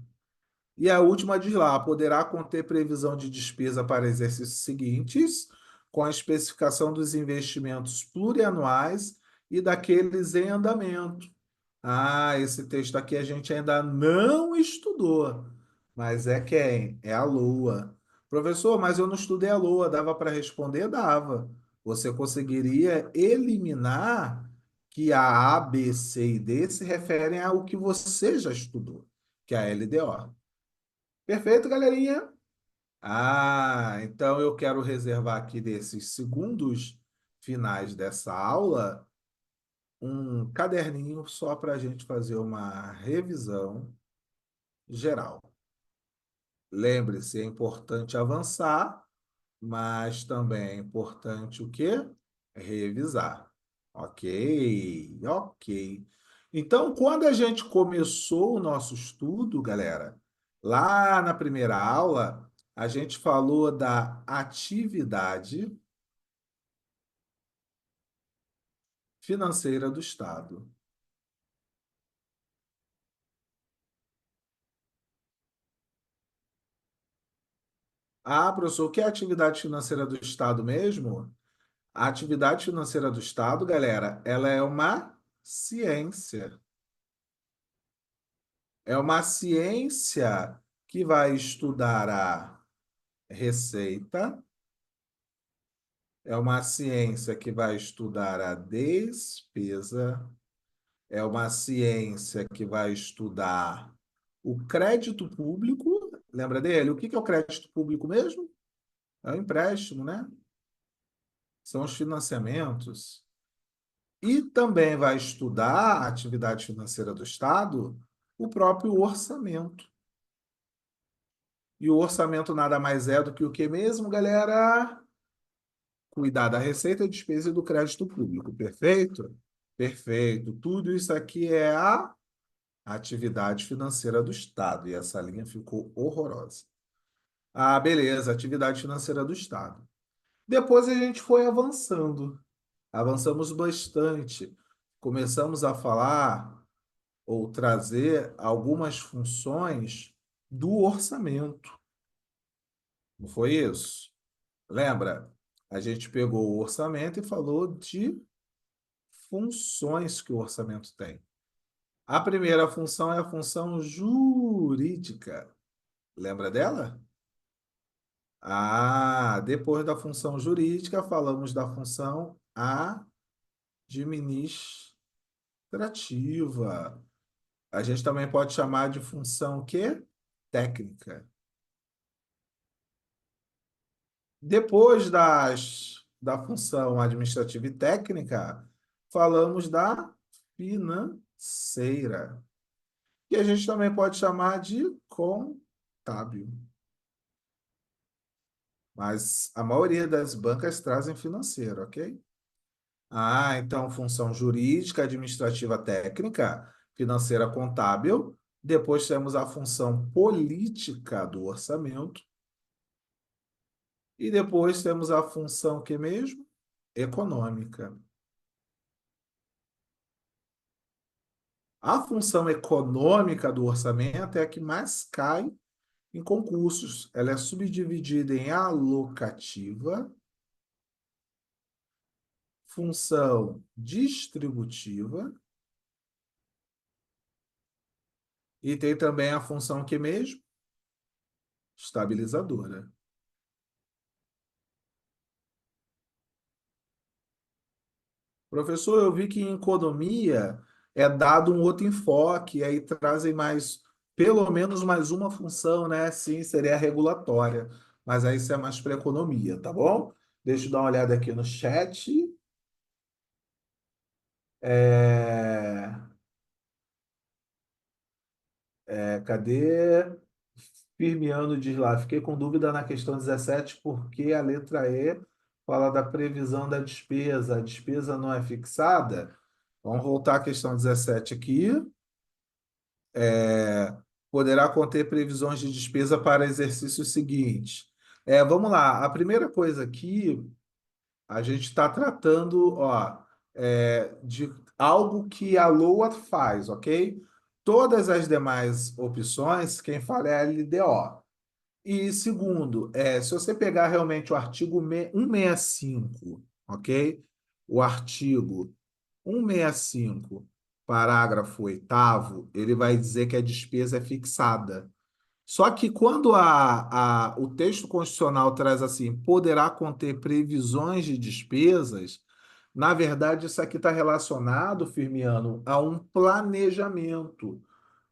E a última diz lá, poderá conter previsão de despesa para exercícios seguintes, com a especificação dos investimentos plurianuais e daqueles em andamento. Ah, esse texto aqui a gente ainda não estudou, mas é quem? É a Lua. Professor, mas eu não estudei a Lua, dava para responder? Dava. Você conseguiria eliminar que a B, C e D se referem ao que você já estudou, que é a LDO. Perfeito, galerinha? Ah, então eu quero reservar aqui desses segundos finais dessa aula um caderninho só para a gente fazer uma revisão geral. Lembre-se, é importante avançar, mas também é importante o quê? Revisar. Ok, ok. Então, quando a gente começou o nosso estudo, galera, lá na primeira aula, a gente falou da atividade financeira do Estado. Ah, professor, o que é a atividade financeira do Estado mesmo? A atividade financeira do Estado, galera, ela é uma ciência. É uma ciência que vai estudar a receita, é uma ciência que vai estudar a despesa, é uma ciência que vai estudar o crédito público. Lembra dele? O que é o crédito público mesmo? É o empréstimo, né? São os financiamentos. E também vai estudar a atividade financeira do Estado, o próprio orçamento. E o orçamento nada mais é do que o que mesmo, galera? Cuidar da receita, despesa e do crédito público, perfeito? Perfeito. Tudo isso aqui é a atividade financeira do Estado. E essa linha ficou horrorosa. Ah, beleza, atividade financeira do Estado. Depois a gente foi avançando. Avançamos bastante. Começamos a falar ou trazer algumas funções do orçamento. Não foi isso? Lembra? A gente pegou o orçamento e falou de funções que o orçamento tem. A primeira função é a função jurídica. Lembra dela? Ah, depois da função jurídica, falamos da função administrativa. A gente também pode chamar de função quê? Técnica. Depois da função administrativa e técnica, falamos da financeira, que a gente também pode chamar de contábil. Mas a maioria das bancas trazem financeiro, ok? Ah, então função jurídica, administrativa, técnica, financeira, contábil. Depois temos a função política do orçamento. E depois temos a função que mesmo? Econômica. A função econômica do orçamento é a que mais cai em concursos. Ela é subdividida em alocativa, função distributiva E tem também a função que mesmo? Estabilizadora. Professor, eu vi que em economia é dado um outro enfoque, aí trazem mais, pelo menos mais uma função, né? Sim, seria a regulatória, mas aí isso é mais para economia, tá bom? Deixa eu dar uma olhada aqui no chat. É, cadê? Firmiano diz lá, fiquei com dúvida na questão 17, porque a letra E fala da previsão da despesa. A despesa não é fixada? Vamos voltar à questão 17 aqui. É, poderá conter previsões de despesa para exercícios seguintes. Vamos lá, a primeira coisa aqui, a gente está tratando, ó, de algo que a LOA faz, ok? Todas as demais opções, quem fala é a LDO. E segundo, se você pegar realmente o artigo 165, ok? O artigo 165, parágrafo oitavo, ele vai dizer que a despesa é fixada. Só que quando o texto constitucional traz assim, poderá conter previsões de despesas, na verdade, isso aqui está relacionado, Firmiano, a um planejamento.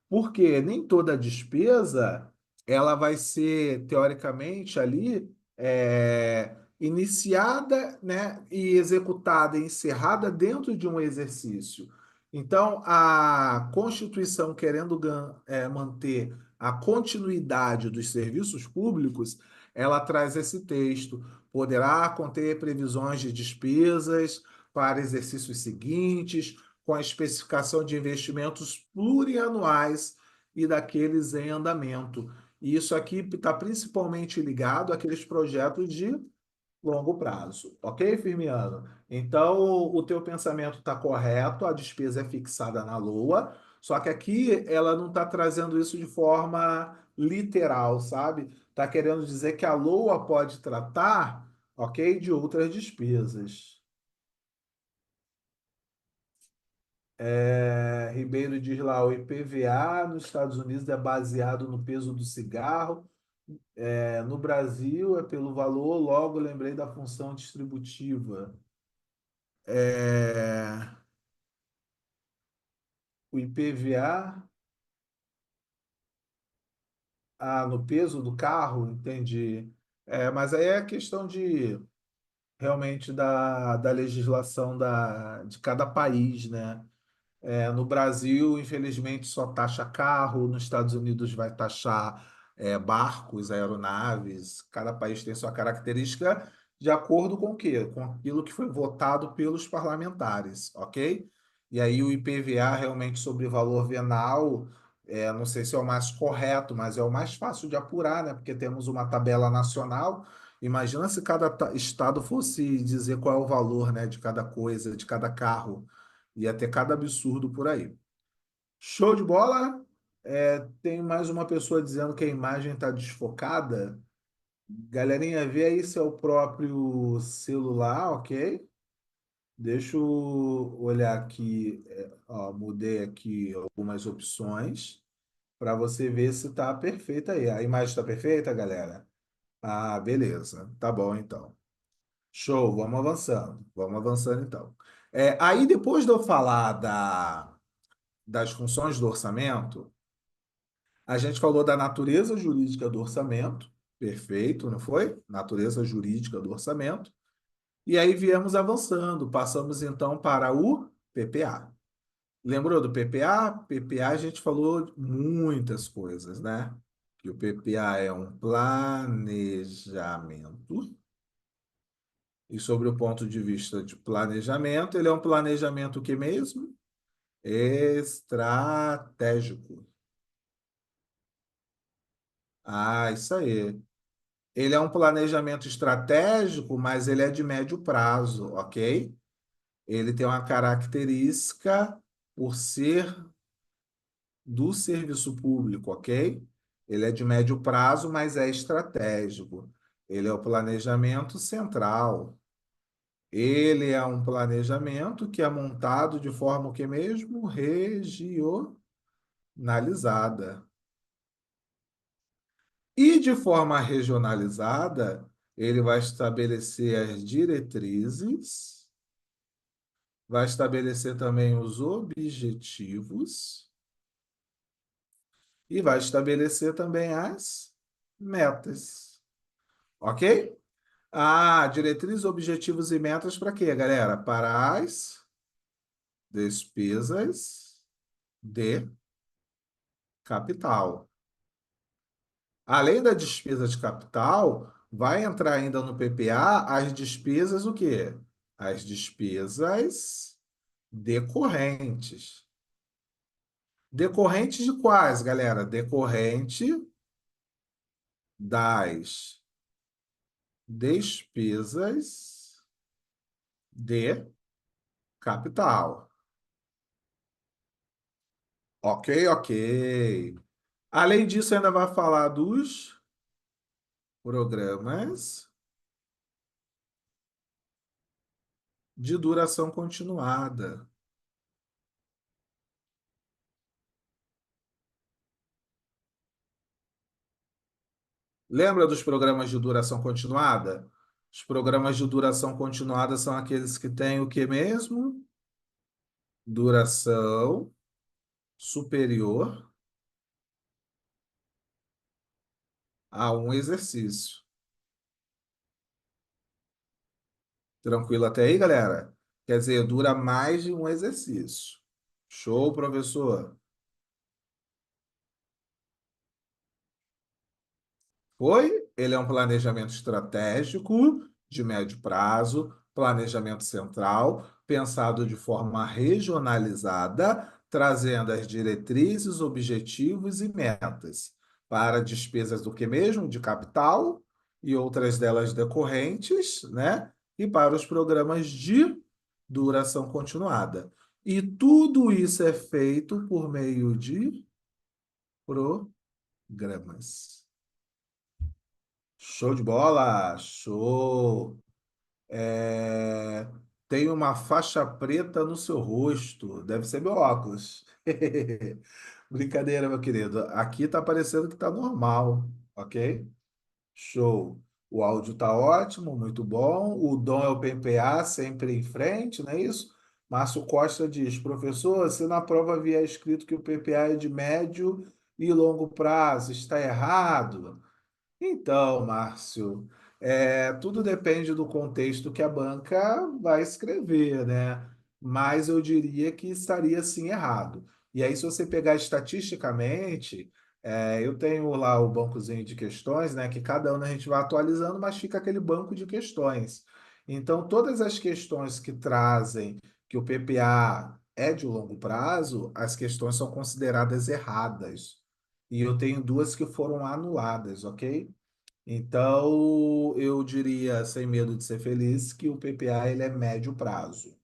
Porque nem toda despesa ela vai ser, teoricamente, ali iniciada, né, e executada e encerrada dentro de um exercício. Então, a Constituição, querendo manter a continuidade dos serviços públicos, ela traz esse texto. Poderá conter previsões de despesas para exercícios seguintes, com a especificação de investimentos plurianuais e daqueles em andamento. E isso aqui está principalmente ligado àqueles projetos de longo prazo. Ok, Firmiano? Então, o teu pensamento está correto, a despesa é fixada na LOA, só que aqui ela não está trazendo isso de forma literal, sabe? Está querendo dizer que a LOA pode tratar, ok, de outras despesas. Ribeiro diz lá, o IPVA nos Estados Unidos é baseado no peso do cigarro. No Brasil é pelo valor, logo lembrei da função distributiva. É, o IPVA, no peso do carro, entendi. Mas aí é questão de realmente da legislação de cada país, né? No Brasil, infelizmente, só taxa carro, nos Estados Unidos vai taxar barcos, aeronaves, cada país tem sua característica de acordo com o quê? Com aquilo que foi votado pelos parlamentares, ok? E aí o IPVA realmente sobre valor venal, não sei se é o mais correto, mas é o mais fácil de apurar, né? Porque temos uma tabela nacional. Imagina se cada estado fosse dizer qual é o valor, né, de cada coisa, de cada carro. Ia ter cada absurdo por aí. Show de bola? Tem mais uma pessoa dizendo que a imagem está desfocada. Galerinha, vê aí se é o próprio celular, ok? Deixa eu olhar aqui. Ó, mudei aqui algumas opções para você ver se está perfeita aí. A imagem está perfeita, galera? Ah, beleza. Tá bom, então. Show, vamos avançando. Vamos avançando, então. Aí, depois de eu falar das funções do orçamento, a gente falou da natureza jurídica do orçamento, perfeito, não foi? Natureza jurídica do orçamento. E aí viemos avançando, passamos então para o PPA. Lembrou do PPA? PPA a gente falou muitas coisas, né? Que o PPA é um planejamento. E sobre o ponto de vista de planejamento, ele é um planejamento que mesmo? Estratégico. Ah, isso aí. Ele é um planejamento estratégico, mas ele é de médio prazo, ok? Ele tem uma característica por ser do serviço público, ok? Ele é de médio prazo, mas é estratégico. Ele é o planejamento central. Ele é um planejamento que é montado de forma o que mesmo? Regio. regionalizada. E de forma regionalizada, ele vai estabelecer as diretrizes, vai estabelecer também os objetivos e vai estabelecer também as metas. Ok? Ah, diretrizes, objetivos e metas para quê, galera? Para as despesas de capital. Além da despesa de capital, vai entrar ainda no PPA as despesas o quê? As despesas decorrentes. Decorrentes de quais, galera? Decorrente das despesas de capital. Ok, ok. Além disso, ainda vai falar dos programas de duração continuada. Lembra dos programas de duração continuada? Os programas de duração continuada são aqueles que têm o que mesmo? Duração superior a um exercício. Tranquilo até aí, galera? Quer dizer, dura mais de um exercício. Show, professor? Foi? Ele é um planejamento estratégico de médio prazo, planejamento central, pensado de forma regionalizada, trazendo as diretrizes, objetivos e metas para despesas do que mesmo? De capital e outras delas decorrentes, né? E para os programas de duração continuada. E tudo isso é feito por meio de programas. Show de bola! Show! É, Tem uma faixa preta no seu rosto. Deve ser meu óculos. Brincadeira, meu querido. Aqui tá parecendo que tá normal, ok? Show. O áudio tá ótimo, muito bom. O dom é o PPA, sempre em frente, não é isso? Márcio Costa diz, professor, se na prova vier escrito que o PPA é de médio e longo prazo, está errado? Então, Márcio, tudo depende do contexto que a banca vai escrever, né? Mas eu diria que estaria sim errado. E aí, se você pegar estatisticamente, eu tenho lá o bancozinho de questões, né? Que cada ano a gente vai atualizando, mas fica aquele banco de questões. Então, todas as questões que trazem que o PPA é de longo prazo, as questões são consideradas erradas. E eu tenho duas que foram anuladas, ok? Então, eu diria, sem medo de ser feliz, que o PPA ele é médio prazo.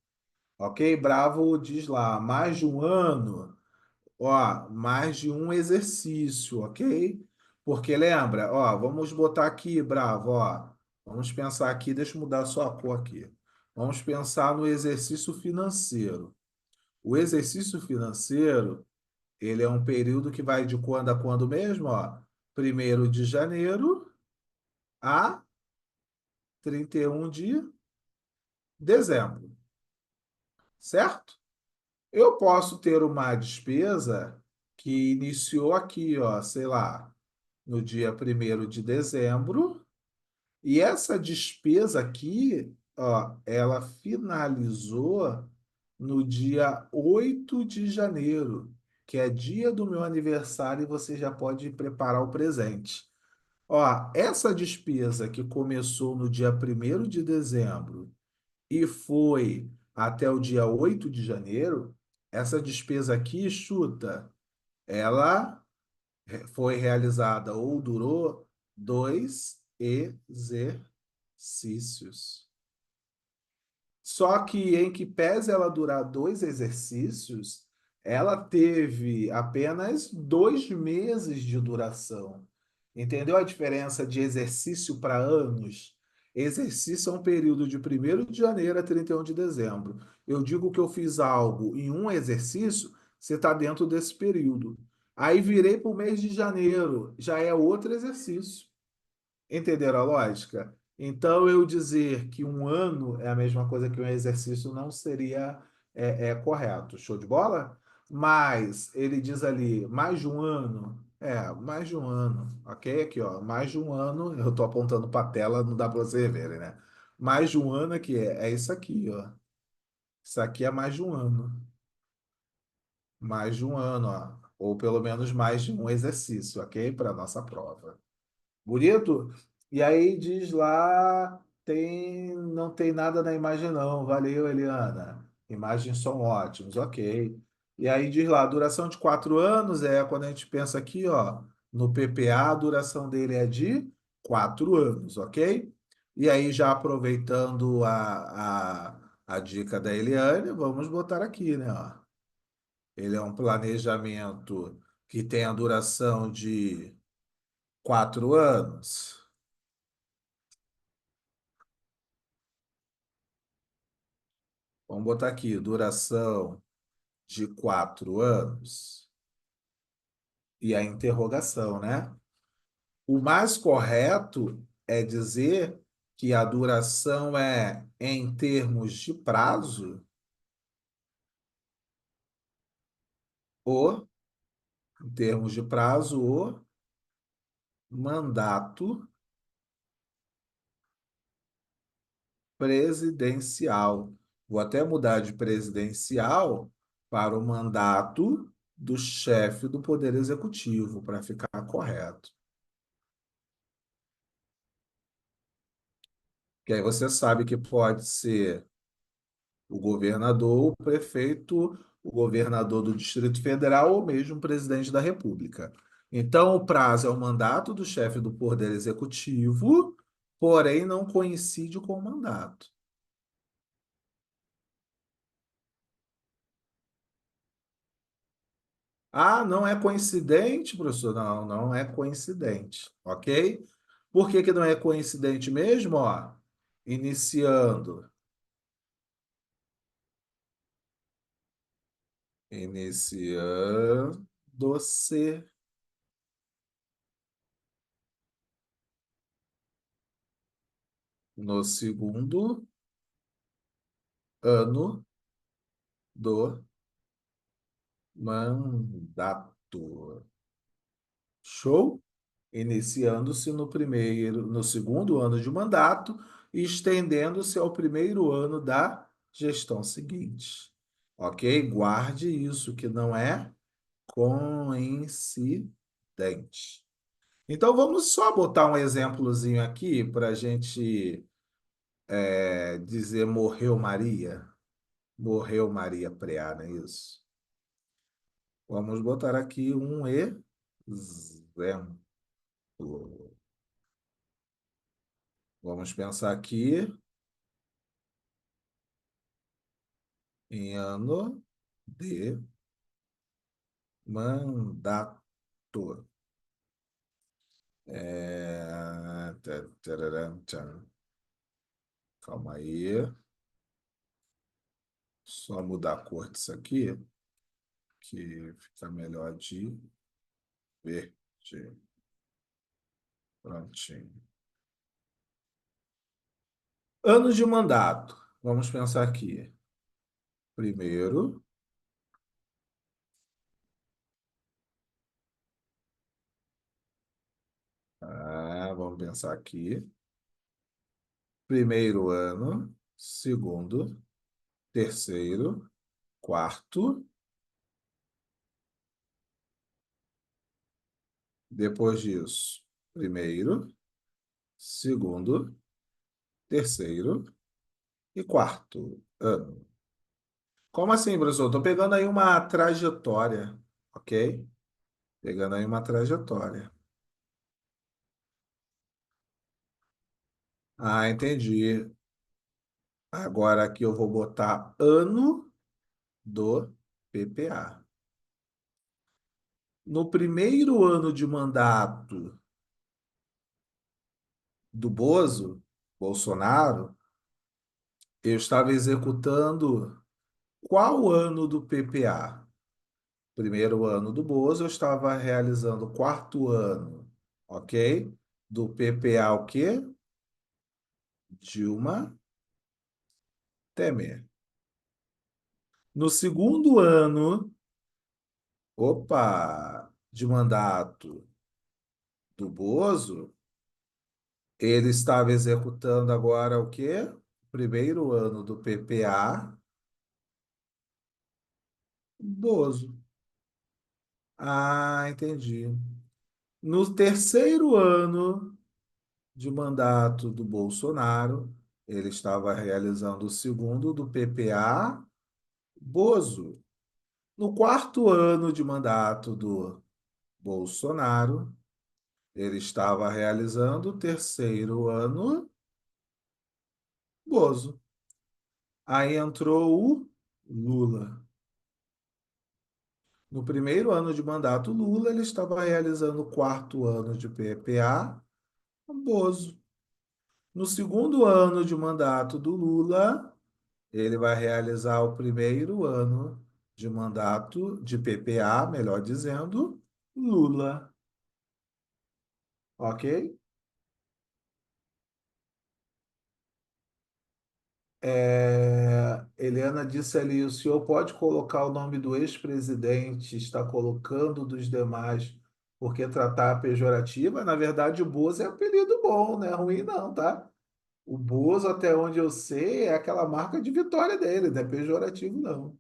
Ok? Bravo diz lá, mais de um ano, ó, mais de um exercício, ok? Porque lembra, ó, vamos botar aqui, Bravo, ó, vamos pensar aqui, deixa eu mudar só a cor aqui. Vamos pensar no exercício financeiro. O exercício financeiro, ele é um período que vai de quando a quando mesmo, ó? 1º de janeiro a 31 de dezembro, certo? Eu posso ter uma despesa que iniciou aqui, ó, sei lá, no dia 1º de dezembro, e essa despesa aqui, ó, ela finalizou no dia 8 de janeiro, que é dia do meu aniversário, e você já pode preparar o presente. Ó, essa despesa que começou no dia 1º de dezembro e foi até o dia 8 de janeiro, essa despesa aqui, chuta, ela foi realizada ou durou 2 exercícios. Só que em que pese ela durar 2 exercícios, ela teve apenas 2 meses de duração. Entendeu a diferença de exercício para anos? Exercício é um período de 1º de janeiro a 31 de dezembro. Eu digo que eu fiz algo em um exercício, você está dentro desse período. Aí virei para o mês de janeiro, já é outro exercício. Entenderam a lógica? Então, eu dizer que um ano é a mesma coisa que um exercício não seria correto. Show de bola? Mas ele diz ali, mais de um ano. É, mais de um ano. Ok? Aqui, ó, mais de um ano. Eu estou apontando para a tela, não dá para vocês verem, né? Mais de um ano aqui, é isso aqui, ó. Isso aqui é mais de um ano. Mais de um ano, ó. Ou pelo menos mais de um exercício, ok? Para a nossa prova. Bonito? E aí diz lá, não tem nada na imagem não. Valeu, Eliana. Imagens são ótimas, ok. E aí diz lá, duração de 4 anos é quando a gente pensa aqui, ó, no PPA, a duração dele é de 4 anos, ok? E aí já aproveitando a dica da Eliane, vamos botar aqui, né? Ó. Ele é um planejamento que tem a duração de 4 anos. Vamos botar aqui, duração de 4 anos e a interrogação, né? O mais correto é dizer que a duração é em termos de prazo, o, em termos de prazo, o mandato presidencial. Vou até mudar de presidencial para o mandato do chefe do Poder Executivo, para ficar correto. Que aí você sabe que pode ser o governador, o prefeito, o governador do Distrito Federal ou mesmo o presidente da República. Então, o prazo é o mandato do chefe do Poder Executivo, porém não coincide com o mandato. Ah, não é coincidente, professor? Não, não é coincidente, ok? Por que que não é coincidente mesmo? Ó, iniciando, iniciando-se no segundo ano do mandato. Show? Iniciando-se no segundo ano de mandato e estendendo-se ao primeiro ano da gestão seguinte. Ok? Guarde isso, que não é coincidente. Então vamos só botar um exemplozinho aqui para a gente dizer morreu Maria. Morreu Maria Preá, não é isso? Vamos botar aqui um exemplo. Vamos pensar aqui em ano de mandato. Tararam, tchan. Calma aí. Só mudar a cor disso aqui, que fica melhor de verde. Prontinho. Anos de mandato. Vamos pensar aqui. Primeiro, vamos pensar aqui. Primeiro ano, segundo, terceiro, quarto. Depois disso, primeiro, segundo, terceiro e quarto ano. Como assim, professor? Estou pegando aí uma trajetória, ok? Pegando aí uma trajetória. Ah, entendi. Agora aqui eu vou botar ano do PPA. No primeiro ano de mandato do Bozo, Bolsonaro, eu estava executando qual ano do PPA? Primeiro ano do Bozo, eu estava realizando o quarto ano, ok? Do PPA o quê? Dilma Temer. No segundo ano, opa, de mandato do Bozo, ele estava executando agora o quê? Primeiro ano do PPA, Bozo. Ah, entendi. No terceiro ano de mandato do Bolsonaro, ele estava realizando o segundo do PPA, Bozo. No quarto ano de mandato do Bolsonaro, ele estava realizando o terceiro ano, Bozo. Aí entrou o Lula. No primeiro ano de mandato Lula, ele estava realizando o quarto ano de PPA, Bozo. No segundo ano de mandato do Lula, ele vai realizar o primeiro ano de mandato de PPA, melhor dizendo, Lula. Ok? Helena disse ali: o senhor pode colocar o nome do ex-presidente, está colocando dos demais, porque tratar pejorativa? Na verdade, o Bozo é apelido bom, não é ruim, não, tá? O Bozo, até onde eu sei, é aquela marca de vitória dele, não é pejorativo, não.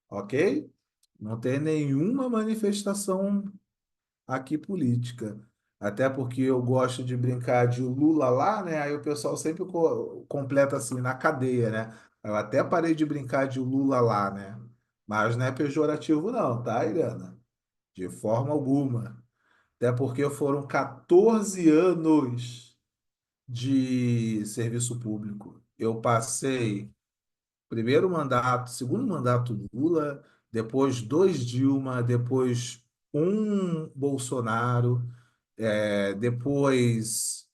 Ok? Não tem nenhuma manifestação aqui política. Até porque eu gosto de brincar de Lula lá, né? Aí o pessoal sempre completa assim na cadeia, né? Eu até parei de brincar de Lula lá, né? Mas não é pejorativo, não, tá, Irana? De forma alguma. Até porque foram 14 anos de serviço público. Eu passei primeiro mandato, segundo mandato Lula, depois dois Dilma, depois um Bolsonaro, depois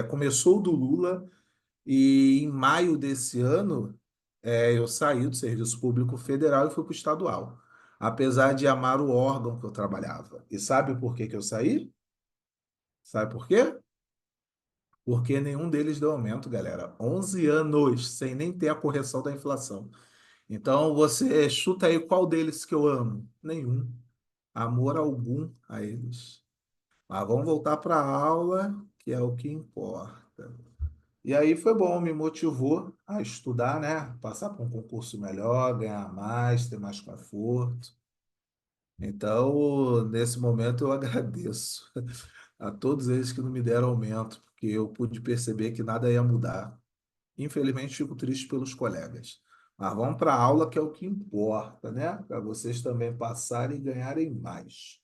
começou o do Lula e em maio desse ano eu saí do serviço público federal e fui para o estadual, apesar de amar o órgão que eu trabalhava. E sabe por que que eu saí? Sabe por quê? Porque nenhum deles deu aumento, galera. 11 anos sem nem ter a correção da inflação. Então você chuta aí qual deles que eu amo? Nenhum. Amor algum a eles. Mas vamos voltar para a aula, que é o que importa. E aí foi bom, me motivou a estudar, né? Passar para um concurso melhor, ganhar mais, ter mais conforto. Então, nesse momento, eu agradeço a todos eles que não me deram aumento, porque eu pude perceber que nada ia mudar. Infelizmente, fico triste pelos colegas. Mas vamos para a aula, que é o que importa, né? Para vocês também passarem e ganharem mais.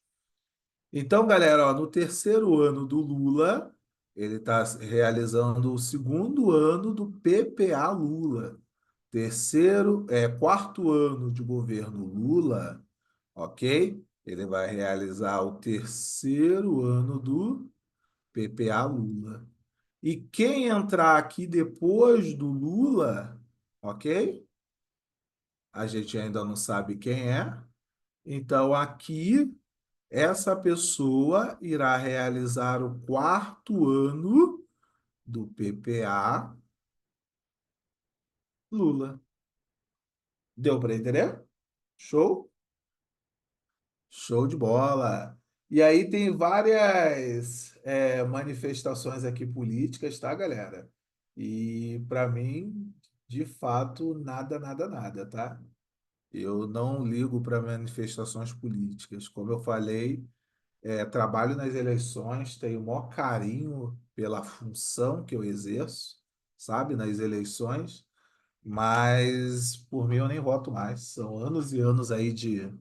Então, galera, ó, no terceiro ano do Lula, ele está realizando o segundo ano do PPA Lula. Quarto ano de governo Lula, ok? Ele vai realizar o terceiro ano do PPA Lula. E quem entrar aqui depois do Lula, ok? A gente ainda não sabe quem é. Então, aqui, essa pessoa irá realizar o quarto ano do PPA Lula. Deu para entender? Show? Show de bola. E aí tem várias manifestações aqui políticas, tá, galera? E para mim, de fato, nada, nada, nada, tá? Eu não ligo para manifestações políticas. Como eu falei, trabalho nas eleições, tenho o maior carinho pela função que eu exerço, sabe, nas eleições, mas por mim eu nem voto mais. São anos e anos aí de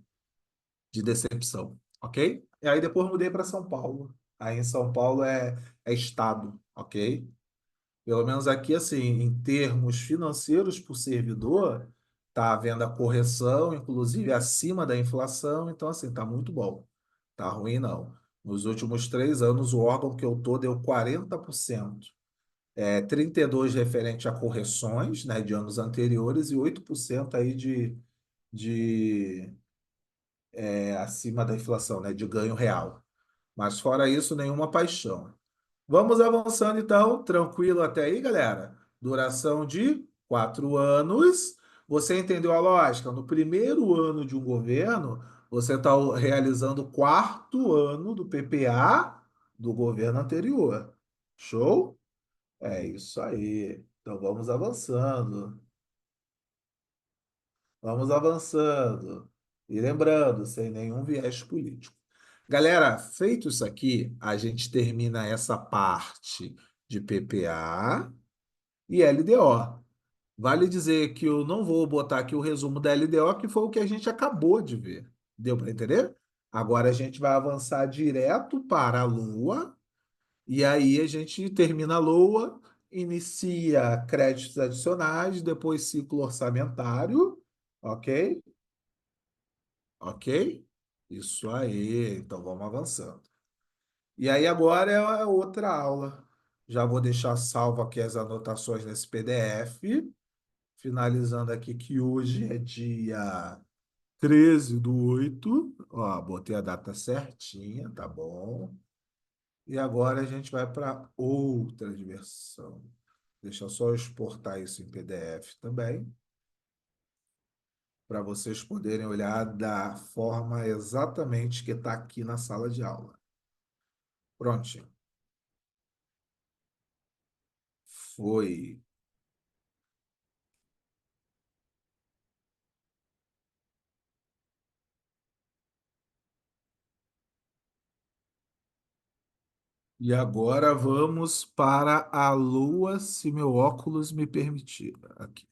decepção, ok? E aí depois mudei para São Paulo. Aí em São Paulo é estado, ok? Pelo menos aqui, assim, em termos financeiros por servidor, tá havendo a correção, inclusive acima da inflação, então, assim, tá muito bom. Tá ruim, não. Nos últimos 3 anos, o órgão que eu tô deu 40%. 32% referente a correções, né, de anos anteriores e 8% aí de acima da inflação, né, de ganho real. Mas fora isso, nenhuma paixão. Vamos avançando então, tranquilo até aí, galera. Duração de 4 anos. Você entendeu a lógica? No primeiro ano de um governo, você está realizando o quarto ano do PPA do governo anterior. Show? É isso aí. Então vamos avançando. Vamos avançando. E lembrando, sem nenhum viés político. Galera, feito isso aqui, a gente termina essa parte de PPA e LDO. Vale dizer que eu não vou botar aqui o resumo da LDO, que foi o que a gente acabou de ver. Deu para entender? Agora a gente vai avançar direto para a Lua, e aí a gente termina a Lua, inicia créditos adicionais, depois ciclo orçamentário, ok? Ok? Isso aí, então vamos avançando. E aí agora é outra aula. Já vou deixar salvo aqui as anotações nesse PDF. Finalizando aqui que hoje é dia 13/8. Ó, botei a data certinha, tá bom? E agora a gente vai para outra diversão. Deixa eu só exportar isso em PDF também, para vocês poderem olhar da forma exatamente que está aqui na sala de aula. Prontinho. Foi. E agora vamos para a Lua, se meu óculos me permitir. Aqui.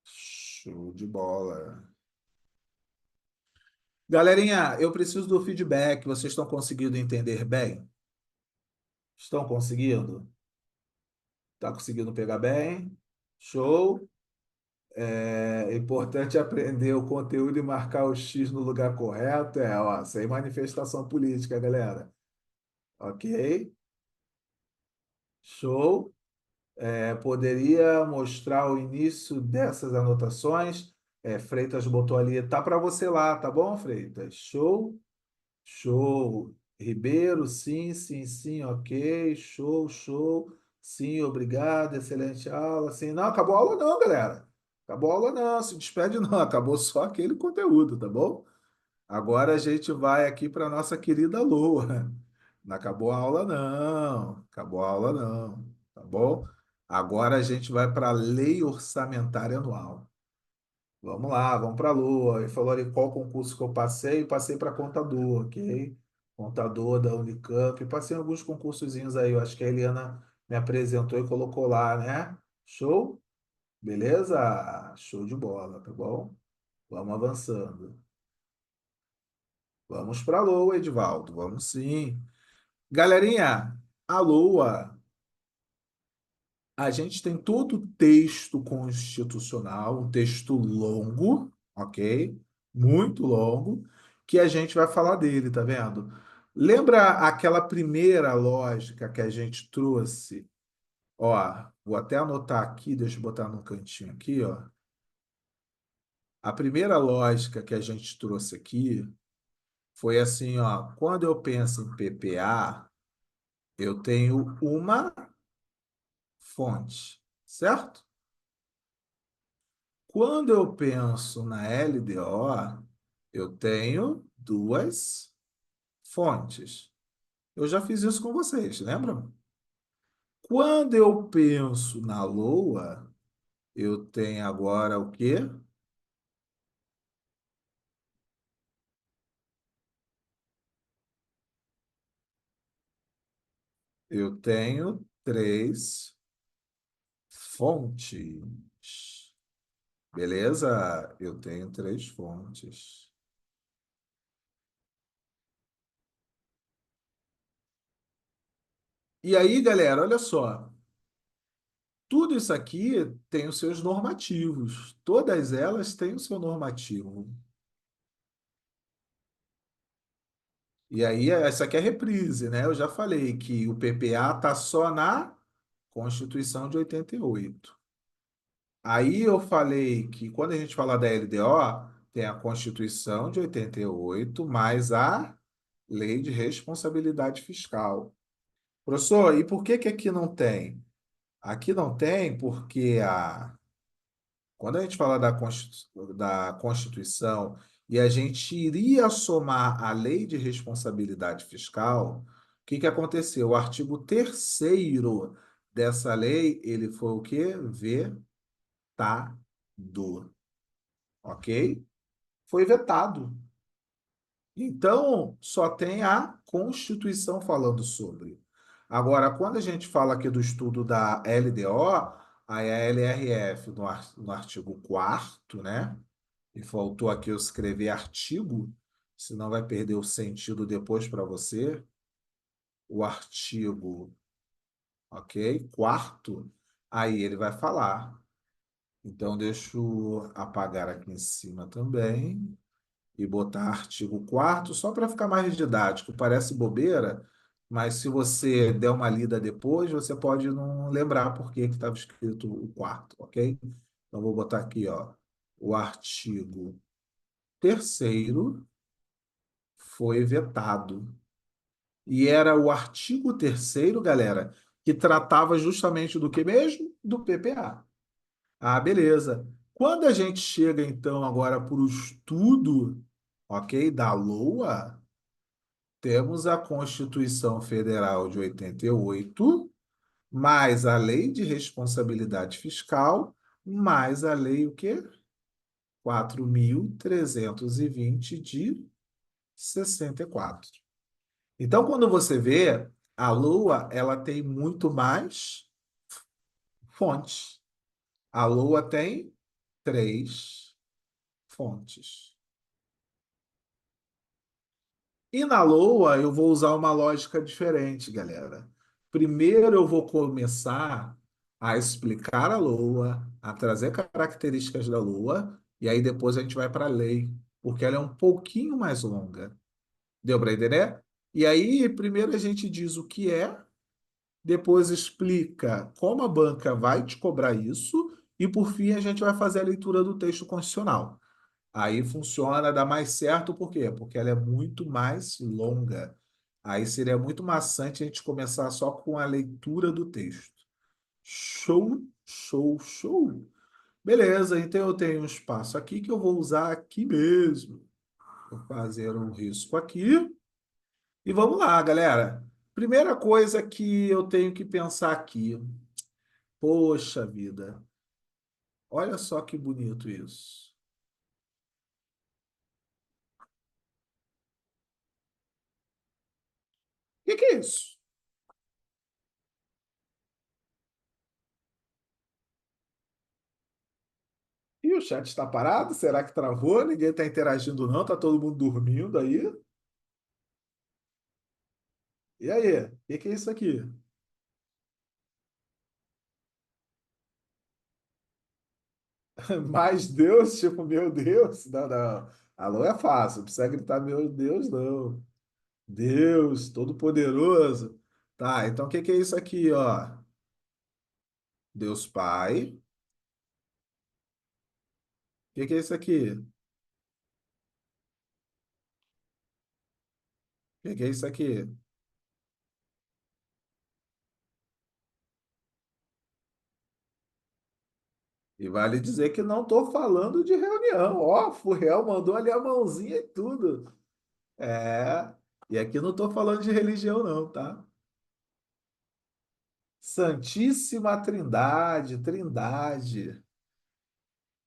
Show de bola. Galerinha, eu preciso do feedback. Vocês estão conseguindo entender bem? Estão conseguindo? Está conseguindo pegar bem? Show. É importante aprender o conteúdo e marcar o X no lugar correto. Ó, sem manifestação política, galera. Ok? Show. Poderia mostrar o início dessas anotações. Freitas botou ali, tá para você lá, tá bom, Freitas? Show, show. Ribeiro, sim, sim, sim, ok, show, show. Sim, obrigado, excelente aula. Sim, não, acabou a aula não, galera. Acabou a aula não, se despede não, acabou só aquele conteúdo, tá bom? Agora a gente vai aqui para nossa querida Lua. Não acabou a aula, não. Acabou a aula, não. Tá bom? Agora a gente vai para a Lei Orçamentária Anual. Vamos lá, vamos para a Lua. Ele falou ali qual concurso que eu passei. Passei para contador, ok? Contador da Unicamp. Passei em alguns concursozinhos aí. Eu acho que a Eliana me apresentou e colocou lá, né? Show? Beleza? Show de bola, tá bom? Vamos avançando. Vamos para a Lua, Edivaldo. Vamos sim. Galerinha, a Lua, a gente tem todo o texto constitucional, um texto longo, ok? Muito longo, que a gente vai falar dele, tá vendo? Lembra aquela primeira lógica que a gente trouxe? Ó, vou até anotar aqui, deixa eu botar no cantinho aqui, ó. A primeira lógica que a gente trouxe aqui foi assim, ó, quando eu penso em PPA, eu tenho uma fonte, certo? Quando eu penso na LDO, eu tenho duas fontes. Eu já fiz isso com vocês, lembram? Quando eu penso na LOA, eu tenho agora o quê? Eu tenho três fontes. Beleza? Eu tenho três fontes. E aí, galera, olha só. Tudo isso aqui tem os seus normativos. Todas elas têm o seu normativo. E aí, essa aqui é a reprise, né? Eu já falei que o PPA está só na Constituição de 88. Aí eu falei que quando a gente fala da LDO, Tem a Constituição de 88, mais a Lei de Responsabilidade Fiscal. Professor, e por que que aqui não tem? Aqui não tem porque quando a gente fala da Constituição e a gente iria somar a Lei de Responsabilidade Fiscal, o que que aconteceu? O artigo terceiro dessa lei, ele foi o quê? Vetado, ok? Foi vetado. Então, só tem a Constituição falando sobre. Agora, quando a gente fala aqui do estudo da LDO, aí a LRF, no artigo 4º, né? E faltou aqui eu escrever artigo, senão vai perder o sentido depois para você. O artigo, ok? Quarto, aí ele vai falar. Então, deixa eu apagar aqui em cima também e botar artigo 4º só para ficar mais didático. Parece bobeira, mas se você der uma lida depois, você pode não lembrar por que que estava escrito o quarto, ok? Então, vou botar aqui, ó, o artigo terceiro foi vetado. E era o artigo terceiro, galera, que tratava justamente do que mesmo? Do PPA. Ah, beleza. Quando a gente chega, então, agora para o estudo, ok, da LOA, temos a Constituição Federal de 88, mais a Lei de Responsabilidade Fiscal, mais a Lei o quê? 4.320 de 64. Então, quando você vê, a Lua, ela tem muito mais fontes. A Lua tem três fontes. E na Lua, eu vou usar uma lógica diferente, galera. Primeiro, eu vou começar a explicar a Lua, a trazer características da Lua, e aí depois a gente vai para a lei, porque ela é um pouquinho mais longa. Deu para entender? E aí, primeiro a gente diz o que é, depois explica como a banca vai te cobrar isso, e por fim a gente vai fazer a leitura do texto constitucional. Aí funciona, dá mais certo, por quê? Porque ela é muito mais longa. Aí seria muito maçante a gente começar só com a leitura do texto. Show, show, show. Beleza, então eu tenho um espaço aqui que eu vou usar aqui mesmo. Vou fazer um risco aqui. E vamos lá, galera. Primeira coisa que eu tenho que pensar aqui. Poxa vida, olha só que bonito isso. O que que é isso? E o chat está parado? Será que travou? Ninguém está interagindo, não? Tá todo mundo dormindo aí? E aí? O que que é isso aqui? Mais Deus, tipo, meu Deus? Não, não. Alô é fácil, não precisa gritar, meu Deus, não. Deus, Todo-Poderoso. Tá, então o que que é isso aqui, ó? Deus Pai. O que que é isso aqui? O que que é isso aqui? E vale dizer que não estou falando de reunião. Ó, Furriel mandou ali a mãozinha e tudo. É. E aqui não estou falando de religião, não, tá? Santíssima Trindade, Trindade.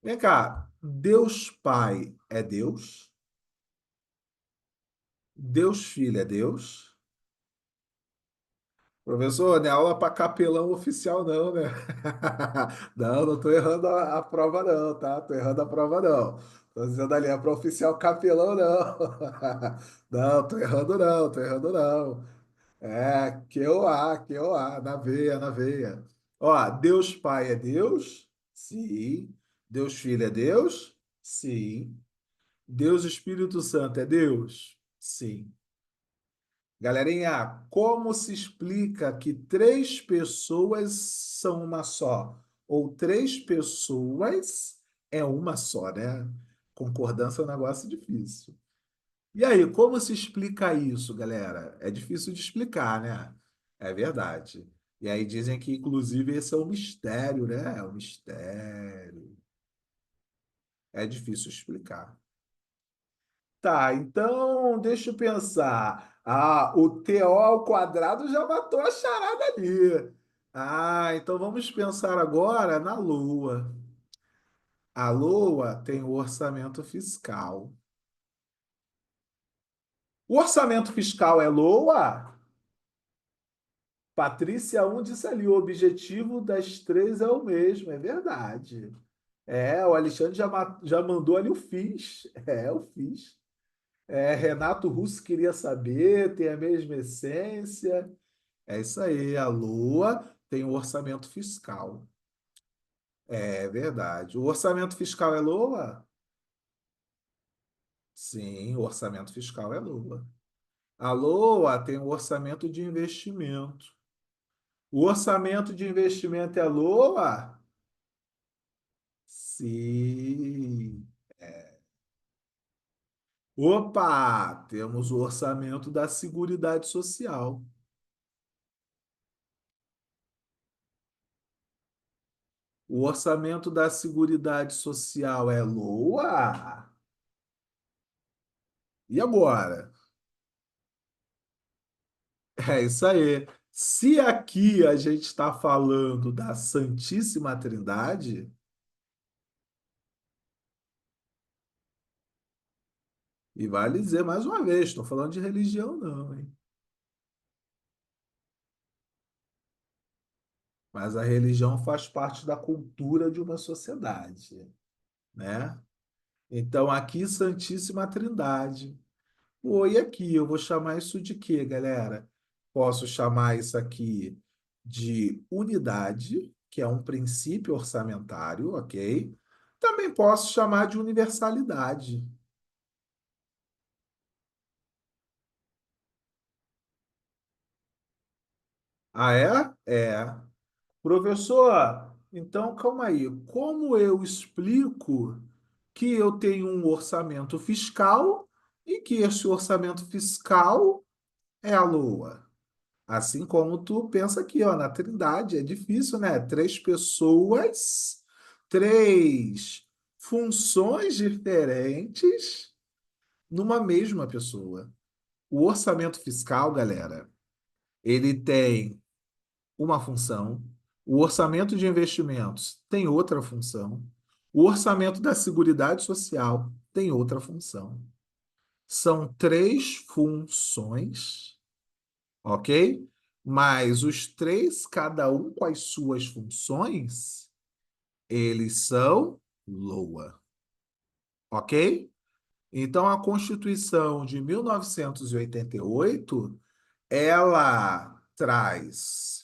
Vem cá, Deus Pai é Deus? Deus Filho é Deus? Professor, não é aula para capelão oficial, não, né? Não, não estou errando a prova, não, tá? Estou errando a prova, não. Estou dizendo ali, é para oficial capelão, não. Não, estou errando, não, estou errando, não. É, que eu na veia, na veia. Ó, Deus Pai é Deus? Sim. Deus Filho é Deus? Sim. Deus Espírito Santo é Deus? Sim. Galerinha, como se explica que três pessoas são uma só? Ou três pessoas é uma só, né? Concordância é um negócio difícil. E aí, como se explica isso, galera? É difícil de explicar, né? É verdade. E aí dizem que, inclusive, esse é um mistério, né? É um mistério. É difícil explicar. Tá, então deixa eu pensar. Ah, o TO ao quadrado já matou a charada ali. Ah, então vamos pensar agora na Lua. A Lua tem o orçamento fiscal. O orçamento fiscal é Lua? Patrícia 1 disse ali, o objetivo das três é o mesmo, é verdade. É, o Alexandre já mandou ali o FIS. É, o FIS. É, Renato Russo queria saber, tem a mesma essência. É isso aí, a Lua tem o orçamento fiscal. É verdade. O orçamento fiscal é Lua? Sim, o orçamento fiscal é Lua. A Lua tem o orçamento de investimento. O orçamento de investimento é Lua? Sim. Opa, temos o orçamento da Seguridade Social. O orçamento da Seguridade Social é LOA? E agora? É isso aí. Se aqui a gente está falando da Santíssima Trindade, e vale dizer mais uma vez, estou falando de religião, não, hein? Mas a religião faz parte da cultura de uma sociedade, né? Então, aqui, Santíssima Trindade. Pô, e aqui, eu vou chamar isso de quê, galera? Posso chamar isso aqui de unidade, que é um princípio orçamentário, ok? Também posso chamar de universalidade. Ah, é? É. Professor, então calma aí. Como eu explico que eu tenho um orçamento fiscal e que esse orçamento fiscal é a Lua? Assim como tu pensa aqui, ó, na Trindade, é difícil, né? Três pessoas, três funções diferentes numa mesma pessoa. O orçamento fiscal, galera, ele tem uma função. O orçamento de investimentos tem outra função. O orçamento da Seguridade Social tem outra função. São três funções, ok? Mas os três, cada um com as suas funções, eles são LOA, ok? Então, a Constituição de 1988, ela traz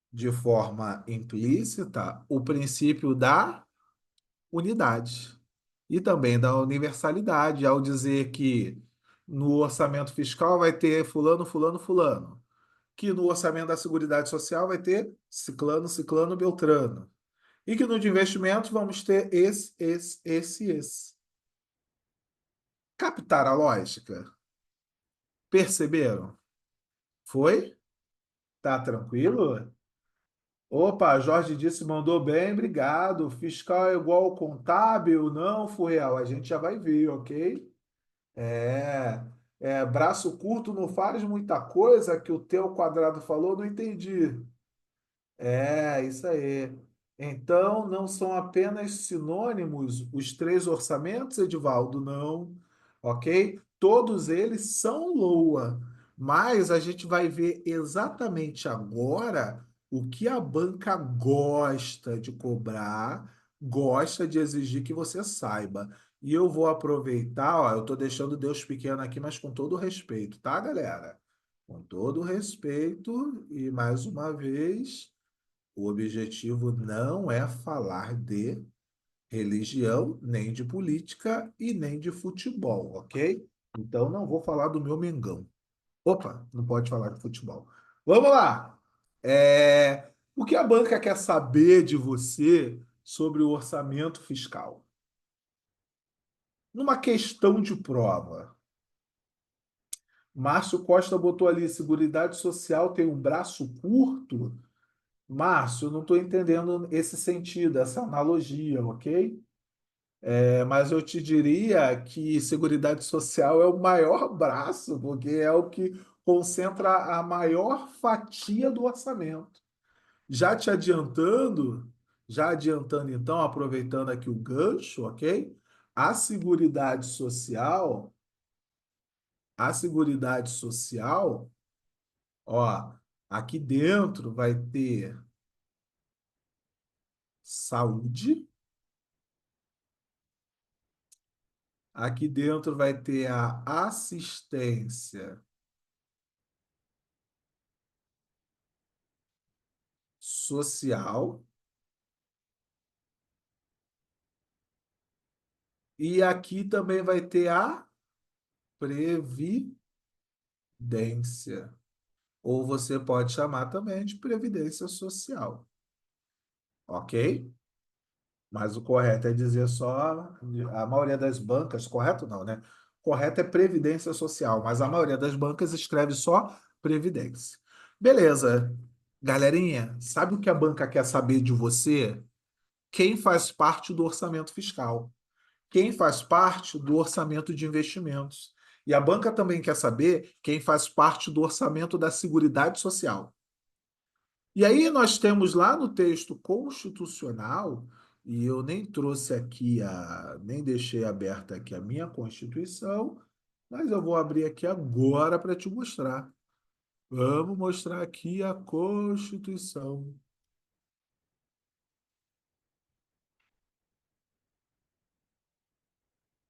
de forma implícita o princípio da unidade e também da universalidade, ao dizer que no orçamento fiscal vai ter fulano, fulano, fulano, que no orçamento da Seguridade Social vai ter ciclano, ciclano, beltrano, e que no de investimentos vamos ter esse. Captaram a lógica? Perceberam? Foi? Tá tranquilo? Opa, Jorge disse, mandou bem, obrigado. Fiscal é igual ao contábil? Não, Furriel, a gente já vai ver, ok? É, braço curto não faz muita coisa que o teu quadrado falou, não entendi. É, isso aí. Então, não são apenas sinônimos os três orçamentos, Edivaldo? Não. Ok? Todos eles são LOA, mas a gente vai ver exatamente agora o que a banca gosta de cobrar, gosta de exigir que você saiba. E eu vou aproveitar, ó, eu estou deixando Deus pequeno aqui, mas com todo respeito, tá, galera? Com todo respeito, e mais uma vez. O objetivo não é falar de religião, nem de política e nem de futebol, ok? Então não vou falar do meu Mengão. Opa, não pode falar de futebol. Vamos lá! O que a banca quer saber de você sobre o orçamento fiscal? numa questão de prova. Márcio Costa botou ali, Seguridade Social tem um braço curto. Márcio, eu não estou entendendo esse sentido, essa analogia, ok? Mas eu te diria que Seguridade Social é o maior braço, porque é o que concentra a maior fatia do orçamento. Já te adiantando, já adiantando então, aproveitando aqui o gancho, ok? A Seguridade Social, a Seguridade Social, ó, aqui dentro vai ter saúde, aqui dentro vai ter a assistência social e aqui também vai ter a previdência, ou você pode chamar também de previdência social, ok? Mas o correto é dizer só a maioria das bancas, correto não, né? Correto é previdência social, mas a maioria das bancas escreve só previdência. Beleza. Galerinha, sabe o que a banca quer saber de você? Quem faz parte do orçamento fiscal? Quem faz parte do orçamento de investimentos? E a banca também quer saber quem faz parte do orçamento da Seguridade Social. E aí nós temos lá no texto constitucional, e eu nem trouxe aqui nem deixei aberta aqui a minha Constituição, mas eu vou abrir aqui agora para te mostrar. Vamos mostrar aqui a Constituição.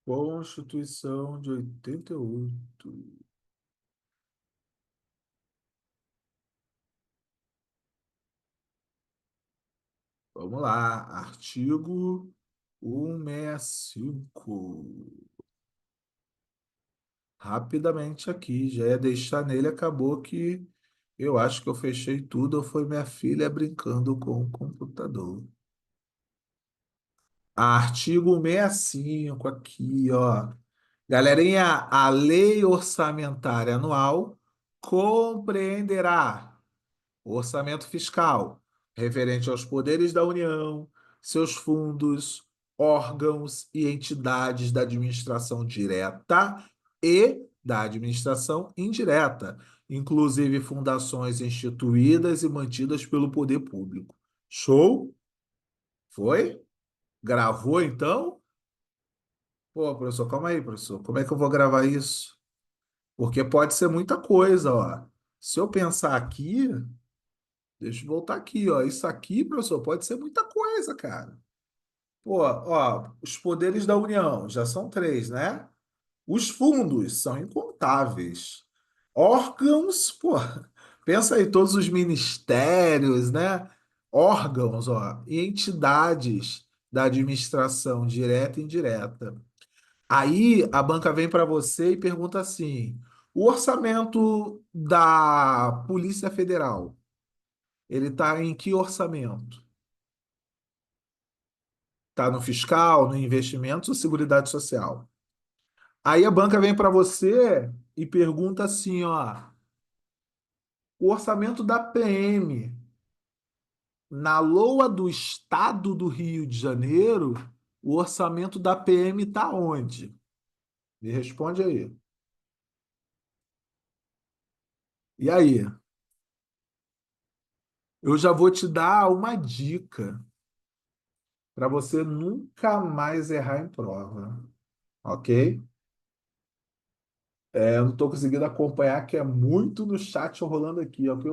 Constituição de 88. Vamos lá, artigo 165. Rapidamente aqui, já ia deixar nele, acabou que eu acho que eu fechei tudo, ou foi minha filha brincando com o computador. Artigo 65 aqui, ó. Galerinha, a lei orçamentária anual compreenderá o orçamento fiscal, referente aos poderes da União, seus fundos, órgãos e entidades da administração direta e da administração indireta, inclusive fundações instituídas e mantidas pelo poder público. Show? Foi? Gravou então? Pô, professor, calma aí, professor. Como é que eu vou gravar isso? Porque pode ser muita coisa, ó. Se eu pensar aqui, deixa eu voltar aqui, ó. Isso aqui, professor, pode ser muita coisa, cara. Pô, ó, os poderes da União já são três, né? Os fundos são incontáveis. Órgãos, pô, pensa aí, todos os ministérios, né? Órgãos, ó, e entidades da administração direta e indireta. Aí a banca vem para você e pergunta assim: o orçamento da Polícia Federal, ele está em que orçamento? Está no fiscal, no investimentos ou seguridade social? Aí a banca vem para você e pergunta assim, ó, o orçamento da PM na LOA do estado do Rio de Janeiro, o orçamento da PM está onde? Me responde aí. E aí? Eu já vou te dar uma dica para você nunca mais errar em prova, ok? Eu não estou conseguindo acompanhar, que é muito no chat rolando aqui. Ó, que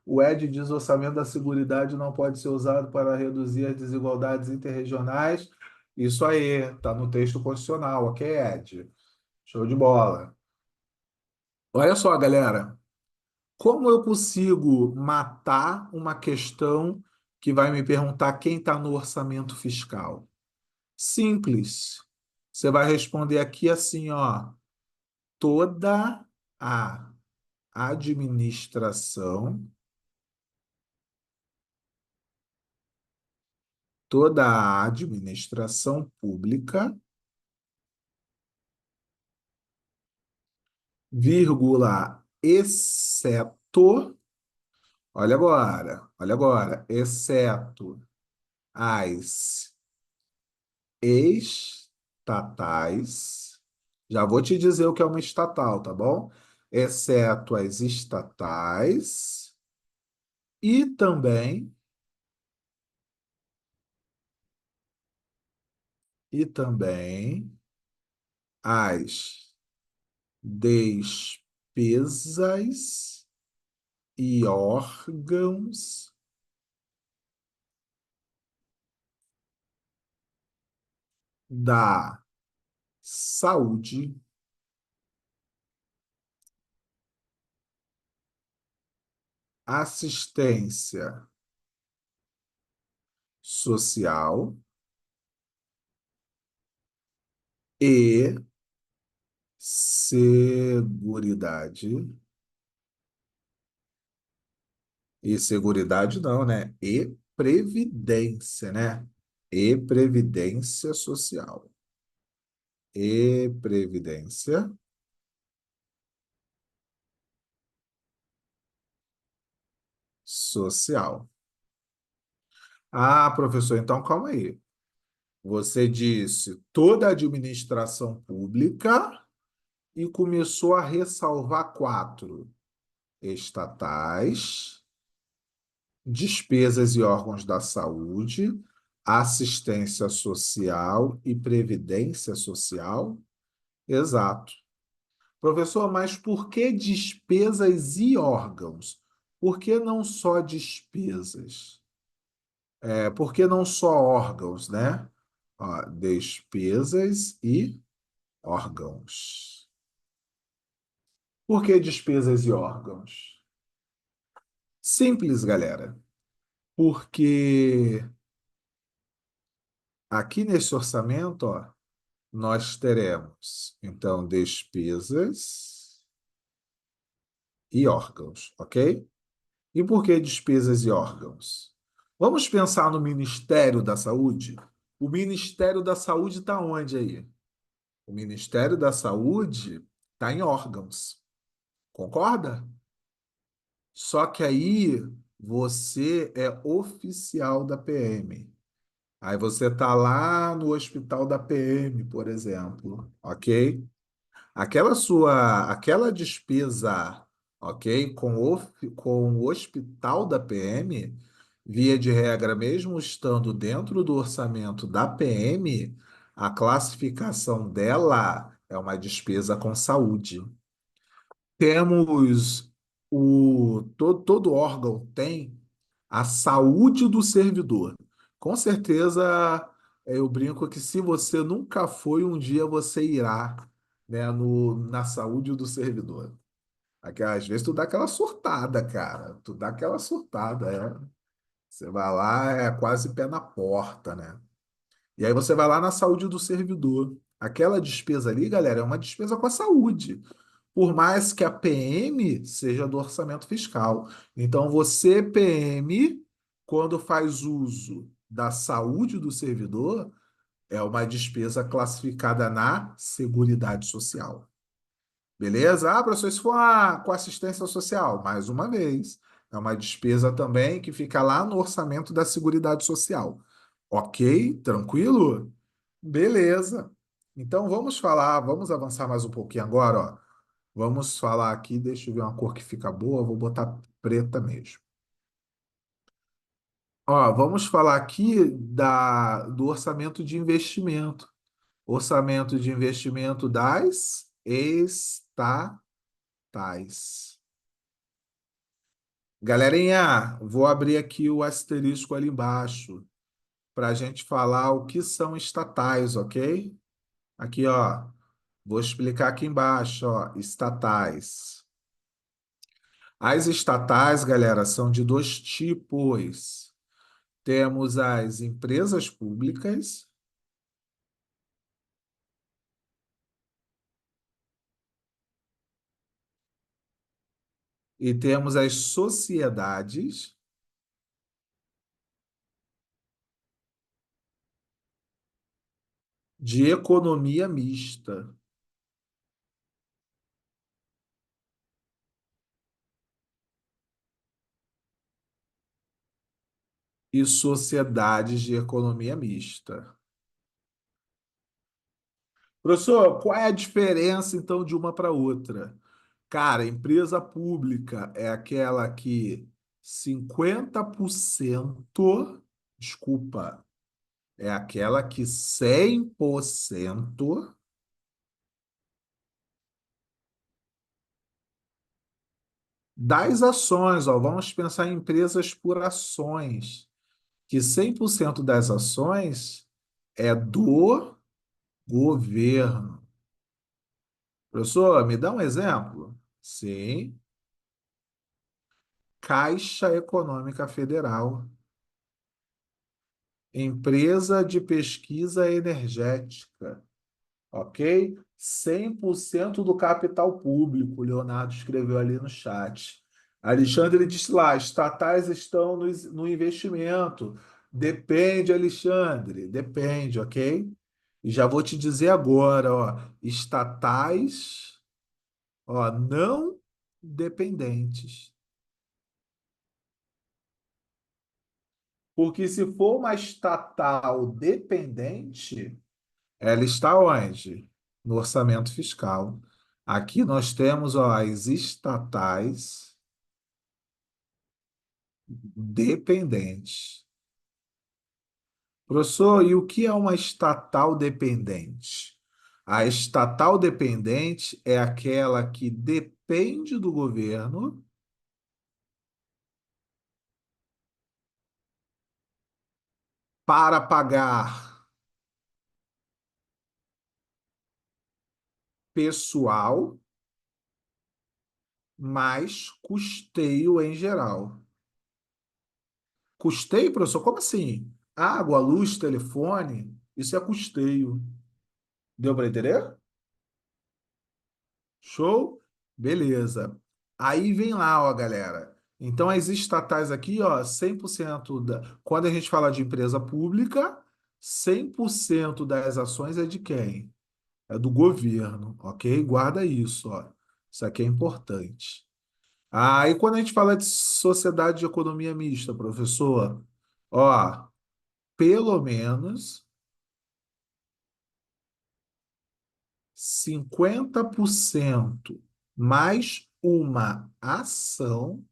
o Ed diz: o orçamento da Seguridade não pode ser usado para reduzir as desigualdades interregionais. Isso aí, está no texto constitucional, ok, Ed? Show de bola. Olha só, galera. Como eu consigo matar uma questão que vai me perguntar quem está no orçamento fiscal? Simples. Você vai responder aqui assim, ó. Toda a administração, toda a administração pública vírgula, exceto, olha agora, exceto as estatais. Já vou te dizer o que é uma estatal, tá bom? Exceto as estatais e também as despesas e órgãos da saúde, assistência social e seguridade. E seguridade não, né? E previdência, né? E previdência social. E previdência social. Ah, professor, então calma aí. Você disse toda a administração pública e começou a ressalvar quatro: estatais, despesas e órgãos da saúde, assistência social e previdência social. Exato. Professor, mas por que despesas e órgãos? Por que não só despesas? Por que não só órgãos, né? Ó, despesas e órgãos. Por que despesas e órgãos? Simples, galera. Porque aqui nesse orçamento, ó, nós teremos, então, despesas e órgãos, ok? E por que despesas e órgãos? Vamos pensar no Ministério da Saúde? O Ministério da Saúde está onde aí? O Ministério da Saúde está em órgãos, concorda? Só que aí você é oficial da PM. Aí você está lá no hospital da PM, por exemplo, ok? Aquela despesa, ok, com o hospital da PM, via de regra, mesmo estando dentro do orçamento da PM, a classificação dela é uma despesa com saúde. Temos todo órgão tem a saúde do servidor. Com certeza, eu brinco que se você nunca foi, um dia você irá, né, na saúde do servidor. Às vezes tu dá aquela surtada, cara. Tu dá aquela surtada, é. Você vai lá, é quase pé na porta, né? E aí você vai lá na saúde do servidor. Aquela despesa ali, galera, é uma despesa com a saúde, por mais que a PM seja do orçamento fiscal. Então, você, PM, quando faz uso da saúde do servidor, é uma despesa classificada na Seguridade Social. Beleza? Ah, professor, isso for com assistência social, mais uma vez. É uma despesa também que fica lá no orçamento da Seguridade Social. Ok? Tranquilo? Beleza. Então vamos avançar mais um pouquinho agora, ó. Vamos falar aqui, deixa eu ver uma cor que fica boa, vou botar preta mesmo. Ó, vamos falar aqui do orçamento de investimento. Orçamento de investimento das estatais. Galerinha, vou abrir aqui o asterisco ali embaixo para a gente falar o que são estatais, ok? Aqui, ó, vou explicar aqui embaixo, ó, estatais. As estatais, galera, são de dois tipos. Temos as empresas públicas e temos as sociedades de economia mista. e sociedades de economia mista. Professor, qual é a diferença então de uma para outra? Cara, empresa pública é aquela que 50%, desculpa, é aquela que 100% das ações, ó, vamos pensar em empresas por ações, que 100% das ações é do governo. Professor, me dá um exemplo? Sim, Caixa Econômica Federal, empresa de pesquisa energética, ok? 100% do capital público, o Leonardo escreveu ali no chat. Alexandre disse lá, estatais estão no investimento. Depende, Alexandre, depende, ok? E já vou te dizer agora, ó, estatais, ó, não dependentes. Porque se for uma estatal dependente, ela está onde? No orçamento fiscal. Aqui nós temos, ó, as estatais dependentes. Professor, e o que é uma estatal dependente? A estatal dependente é aquela que depende do governo para pagar pessoal mais custeio em geral. Custeio, professor? Como assim? Água, luz, telefone, isso é custeio. Deu para entender? Show? Beleza. Aí vem lá, ó, galera. Então, as estatais aqui, ó, 100% quando a gente fala de empresa pública, 100% das ações é de quem? É do governo, ok? Guarda isso, ó. Isso aqui é importante. Aí, quando a gente fala de sociedade de economia mista, professor, ó, pelo menos 50% mais uma ação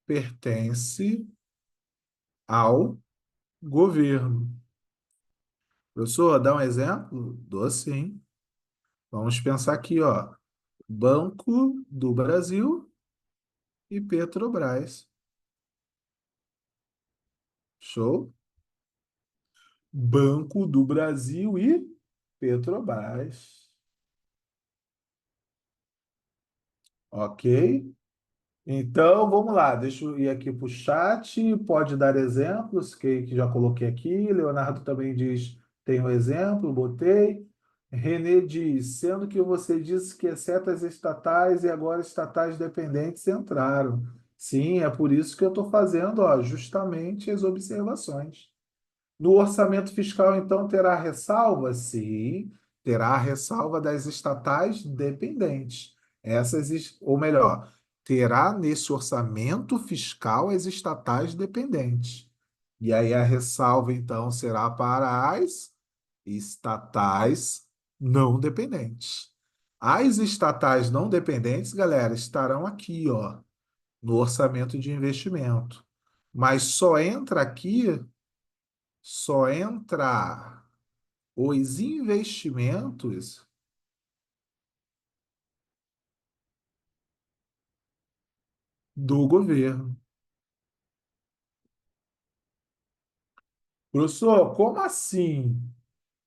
pertence ao governo. Professor, dá um exemplo? Dou sim. Vamos pensar aqui, ó. Banco do Brasil e Petrobras. Show? Banco do Brasil e Petrobras. Ok? Então, vamos lá, deixa eu ir aqui para o chat. Pode dar exemplos, que já coloquei aqui. Leonardo também diz: tem um exemplo, botei. Renê diz: sendo que você disse que exceto as estatais e agora estatais dependentes entraram. Sim, é por isso que eu estou fazendo, ó, justamente as observações. No orçamento fiscal, então, terá ressalva? Sim, terá a ressalva das estatais dependentes. Ou melhor, terá nesse orçamento fiscal as estatais dependentes. E aí a ressalva, então, será para as estatais não dependentes. As estatais não dependentes, galera, estarão aqui, ó, no orçamento de investimento. Mas só entra os investimentos do governo. Professor, como assim?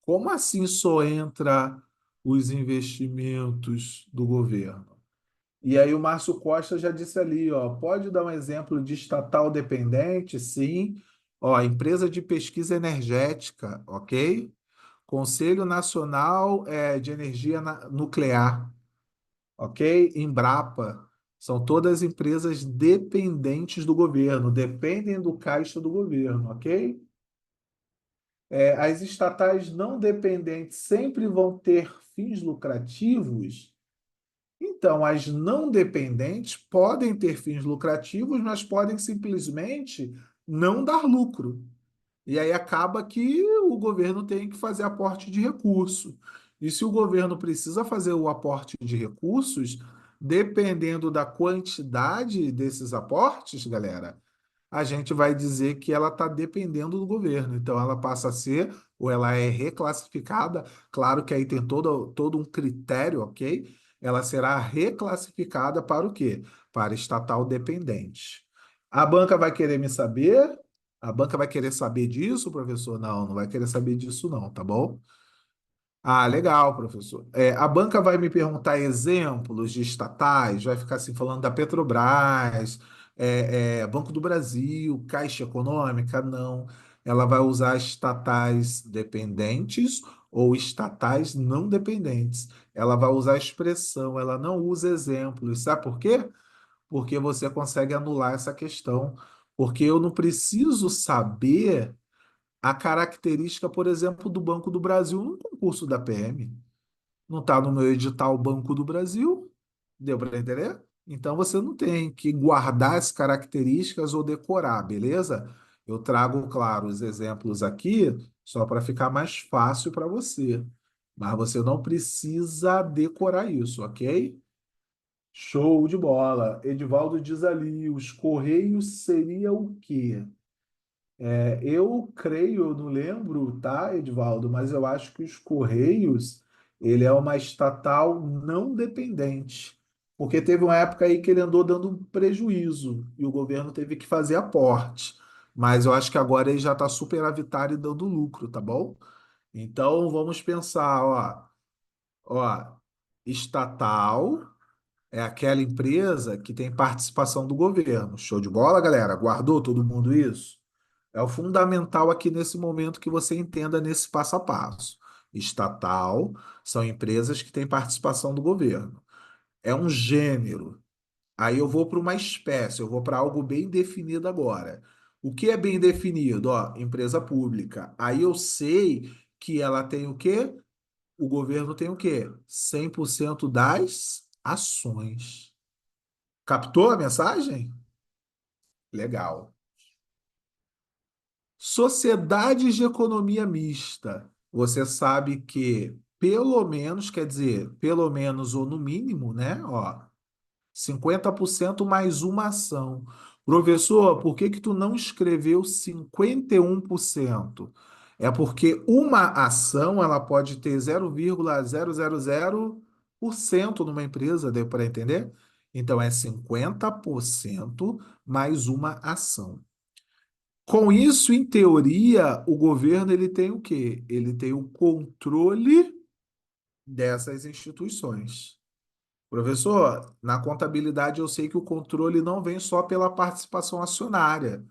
Como assim só entra os investimentos do governo? E aí o Márcio Costa já disse ali, ó, pode dar um exemplo de estatal dependente? Sim. Ó, empresa de pesquisa energética, ok? Conselho Nacional de Energia Nuclear. Ok? Embrapa, são todas empresas dependentes do governo, dependem do caixa do governo, ok? As estatais não dependentes sempre vão ter fins lucrativos? Então, as não dependentes podem ter fins lucrativos, mas podem simplesmente não dar lucro. E aí acaba que o governo tem que fazer aporte de recurso. E se o governo precisa fazer o aporte de recursos, dependendo da quantidade desses aportes, galera, a gente vai dizer que ela está dependendo do governo. Então, ela passa a ser, ou ela é reclassificada. Claro que aí tem todo um critério, ok? Ela será reclassificada para o quê? Para estatal dependente. A banca vai querer me saber? A banca vai querer saber disso, professor? Não, não vai querer saber disso, não, tá bom? Ah, legal, professor. A banca vai me perguntar exemplos de estatais, vai ficar assim falando da Petrobras, Banco do Brasil, Caixa Econômica? Não. Ela vai usar estatais dependentes ou estatais não dependentes. Ela vai usar expressão, ela não usa exemplos. Sabe por quê? Porque você consegue anular essa questão. Porque eu não preciso saber a característica, por exemplo, do Banco do Brasil no concurso da PM. Não está no meu edital Banco do Brasil, deu para entender? Então você não tem que guardar as características ou decorar, beleza? Eu trago, claro, os exemplos aqui só para ficar mais fácil para você. Mas você não precisa decorar isso, ok? Show de bola. Edivaldo diz ali, os Correios seria o quê? Eu creio, eu não lembro, tá, Edvaldo, mas eu acho que os Correios, ele é uma estatal não dependente, porque teve uma época aí que ele andou dando um prejuízo e o governo teve que fazer aporte, mas eu acho que agora ele já está superavitário e dando lucro, tá bom? Então vamos pensar, ó, estatal é aquela empresa que tem participação do governo. Show de bola, galera? Guardou todo mundo isso? É o fundamental aqui nesse momento que você entenda nesse passo a passo. Estatal são empresas que têm participação do governo. É um gênero. Aí eu vou para uma espécie, eu vou para algo bem definido agora. O que é bem definido? Ó, empresa pública. Aí eu sei que ela tem o quê? O governo tem o quê? 100% das ações. Captou a mensagem? Legal. Sociedades de economia mista. Você sabe que pelo menos, quer dizer, pelo menos ou no mínimo, né? Ó, 50% mais uma ação. Professor, por que que tu não escreveu 51%? É porque uma ação ela pode ter 0,000% numa empresa, deu para entender? Então é 50% mais uma ação. Com isso, em teoria, o governo ele tem o quê? Ele tem o controle dessas instituições. Professor, na contabilidade eu sei que o controle não vem só pela participação acionária.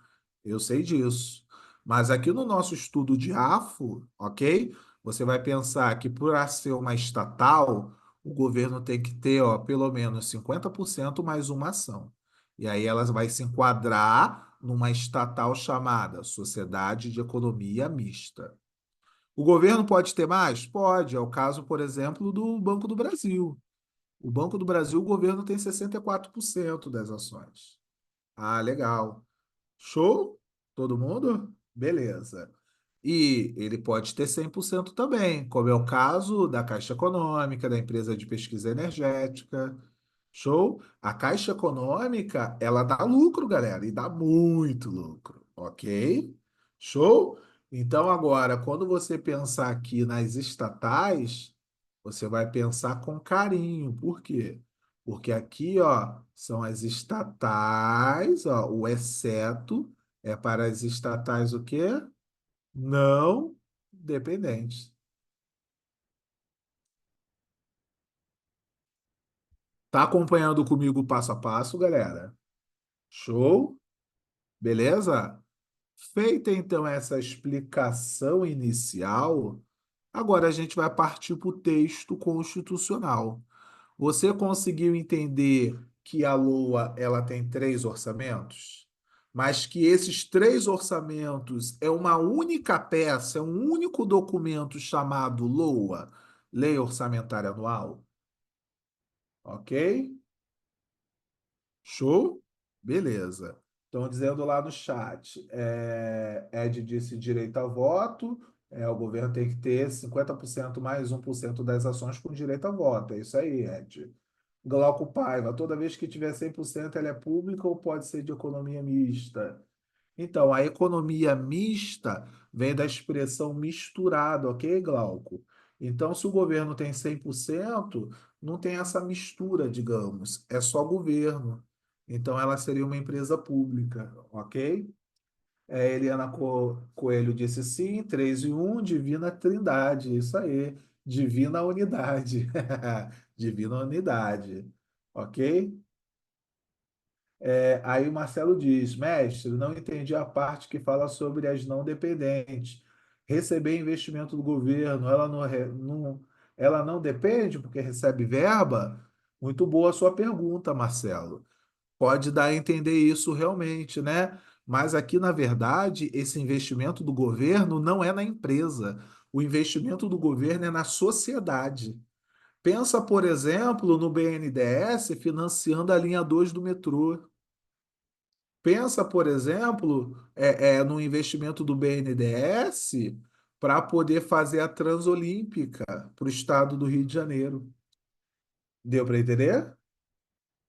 Eu sei disso. Mas aqui no nosso estudo de AFO, ok? Você vai pensar que por ser uma estatal, o governo tem que ter, ó, pelo menos 50% mais uma ação. E aí ela vai se enquadrar numa estatal chamada Sociedade de Economia Mista. O governo pode ter mais? Pode. É o caso, por exemplo, do Banco do Brasil. O Banco do Brasil, o governo tem 64% das ações. Ah, legal. Show? Todo mundo? Beleza. E ele pode ter 100% também, como é o caso da Caixa Econômica, da empresa de pesquisa energética. Show? A Caixa Econômica, ela dá lucro, galera, e dá muito lucro, ok? Show? Então, agora, quando você pensar aqui nas estatais, você vai pensar com carinho. Por quê? Porque aqui, ó, são as estatais, ó, o exceto é para as estatais o quê? Não dependentes. Tá acompanhando comigo passo a passo, galera? Show? Beleza? Feita então essa explicação inicial, agora a gente vai partir para o texto constitucional. Você conseguiu entender que a LOA ela tem três orçamentos, mas que esses três orçamentos é uma única peça, é um único documento chamado LOA, Lei Orçamentária Anual? Ok? Show? Beleza. Estão dizendo lá no chat, Ed disse direito a voto, o governo tem que ter 50% mais 1% das ações com direito a voto. É isso aí, Ed. Glauco Paiva, toda vez que tiver 100% ela é pública ou pode ser de economia mista? Então, a economia mista vem da expressão misturado, ok, Glauco? Então, se o governo tem 100%, não tem essa mistura, digamos, é só governo. Então, ela seria uma empresa pública, ok? Eliana Coelho disse sim, 3 e um, Divina Trindade, isso aí, Divina Unidade, Divina Unidade, ok? Aí o Marcelo diz, mestre, não entendi a parte que fala sobre as não dependentes. Receber investimento do governo, ela não depende porque recebe verba? Muito boa a sua pergunta, Marcelo. Pode dar a entender isso realmente, né? Mas aqui, na verdade, esse investimento do governo não é na empresa. O investimento do governo é na sociedade. Pensa, por exemplo, no BNDES financiando a linha 2 do metrô. Pensa, por exemplo, no investimento do BNDES para poder fazer a Transolímpica para o estado do Rio de Janeiro. Deu para entender?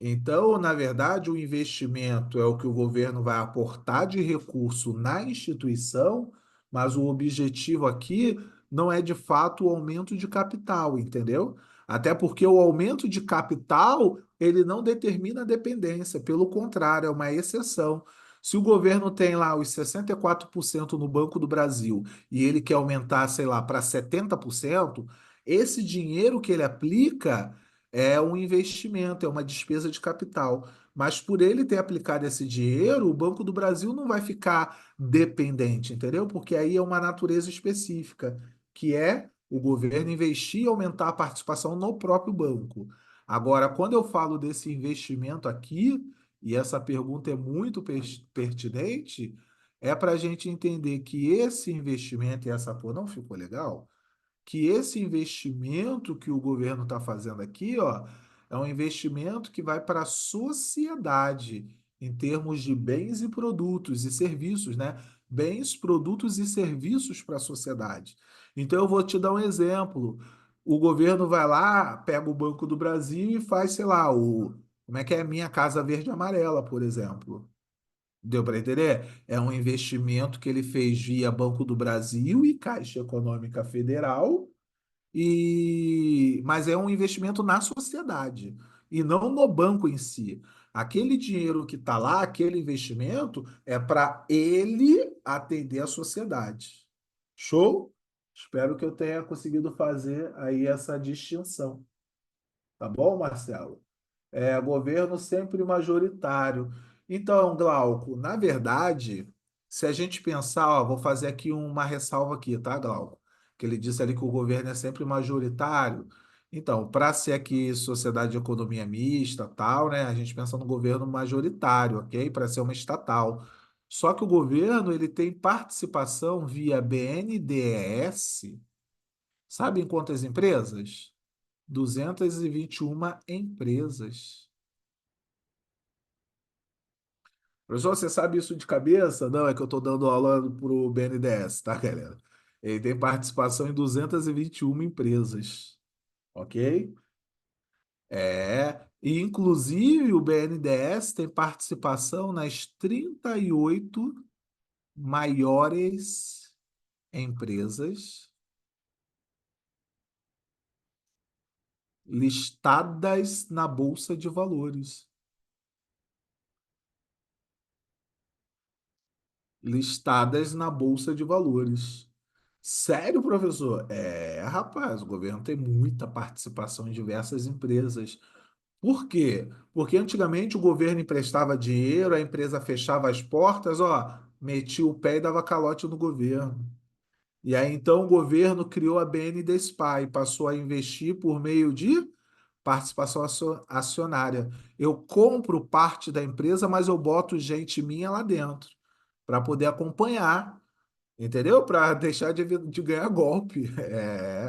Então, na verdade, o investimento é o que o governo vai aportar de recurso na instituição, mas o objetivo aqui não é de fato o aumento de capital, entendeu? Até porque o aumento de capital, ele não determina a dependência, pelo contrário, é uma exceção. Se o governo tem lá os 64% no Banco do Brasil e ele quer aumentar, sei lá, para 70%, esse dinheiro que ele aplica é um investimento, é uma despesa de capital. Mas por ele ter aplicado esse dinheiro, o Banco do Brasil não vai ficar dependente, entendeu? Porque aí é uma natureza específica, que é o governo investir e aumentar a participação no próprio banco. Agora, quando eu falo desse investimento aqui, e essa pergunta é muito pertinente, é para a gente entender que esse investimento, e essa pô, não ficou legal? Que esse investimento que o governo está fazendo aqui, ó, é um investimento que vai para a sociedade em termos de bens e produtos e serviços, né? Bens, produtos e serviços para a sociedade. Então, eu vou te dar um exemplo. O governo vai lá, pega o Banco do Brasil e faz, sei lá, como é que é Minha Casa Verde e Amarela, por exemplo. Deu para entender? É um investimento que ele fez via Banco do Brasil e Caixa Econômica Federal mas é um investimento na sociedade e não no banco em si. Aquele dinheiro que está lá, aquele investimento, é para ele atender a sociedade. Show? Espero que eu tenha conseguido fazer aí essa distinção. Tá bom, Marcelo? Governo sempre majoritário. Então, Glauco, na verdade, se a gente pensar, ó, vou fazer aqui uma ressalva aqui, tá, Glauco? Que ele disse ali que o governo é sempre majoritário. Então, para ser aqui sociedade de economia mista, tal, né? A gente pensa no governo majoritário, ok? Para ser uma estatal. Só que o governo ele tem participação via BNDES, sabe em quantas empresas? 221 empresas. Professor, você sabe isso de cabeça? Não, é que eu estou dando aula para o BNDES, tá, galera? Ele tem participação em 221 empresas, ok? E inclusive o BNDES tem participação nas 38 maiores empresas listadas na Bolsa de Valores. Listadas na Bolsa de Valores. Sério, professor? Rapaz, o governo tem muita participação em diversas empresas. Por quê? Porque antigamente o governo emprestava dinheiro, a empresa fechava as portas, ó, metia o pé e dava calote no governo. E aí então o governo criou a BNDESPA e passou a investir por meio de participação acionária. Eu compro parte da empresa, mas eu boto gente minha lá dentro para poder acompanhar. Entendeu? Para deixar de ganhar golpe.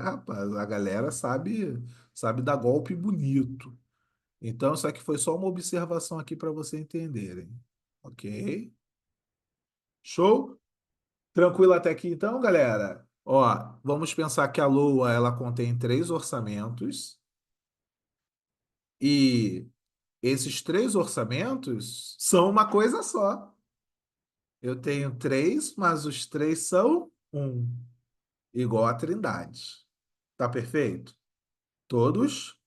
Rapaz, a galera sabe dar golpe bonito. Então, isso aqui foi só uma observação aqui para você entenderem. Ok? Show? Tranquilo até aqui então, galera? Ó, vamos pensar que a Lua ela contém três orçamentos e esses três orçamentos são uma coisa só. Eu tenho três, mas os três são um, igual a Trindade. Tá perfeito? Todos?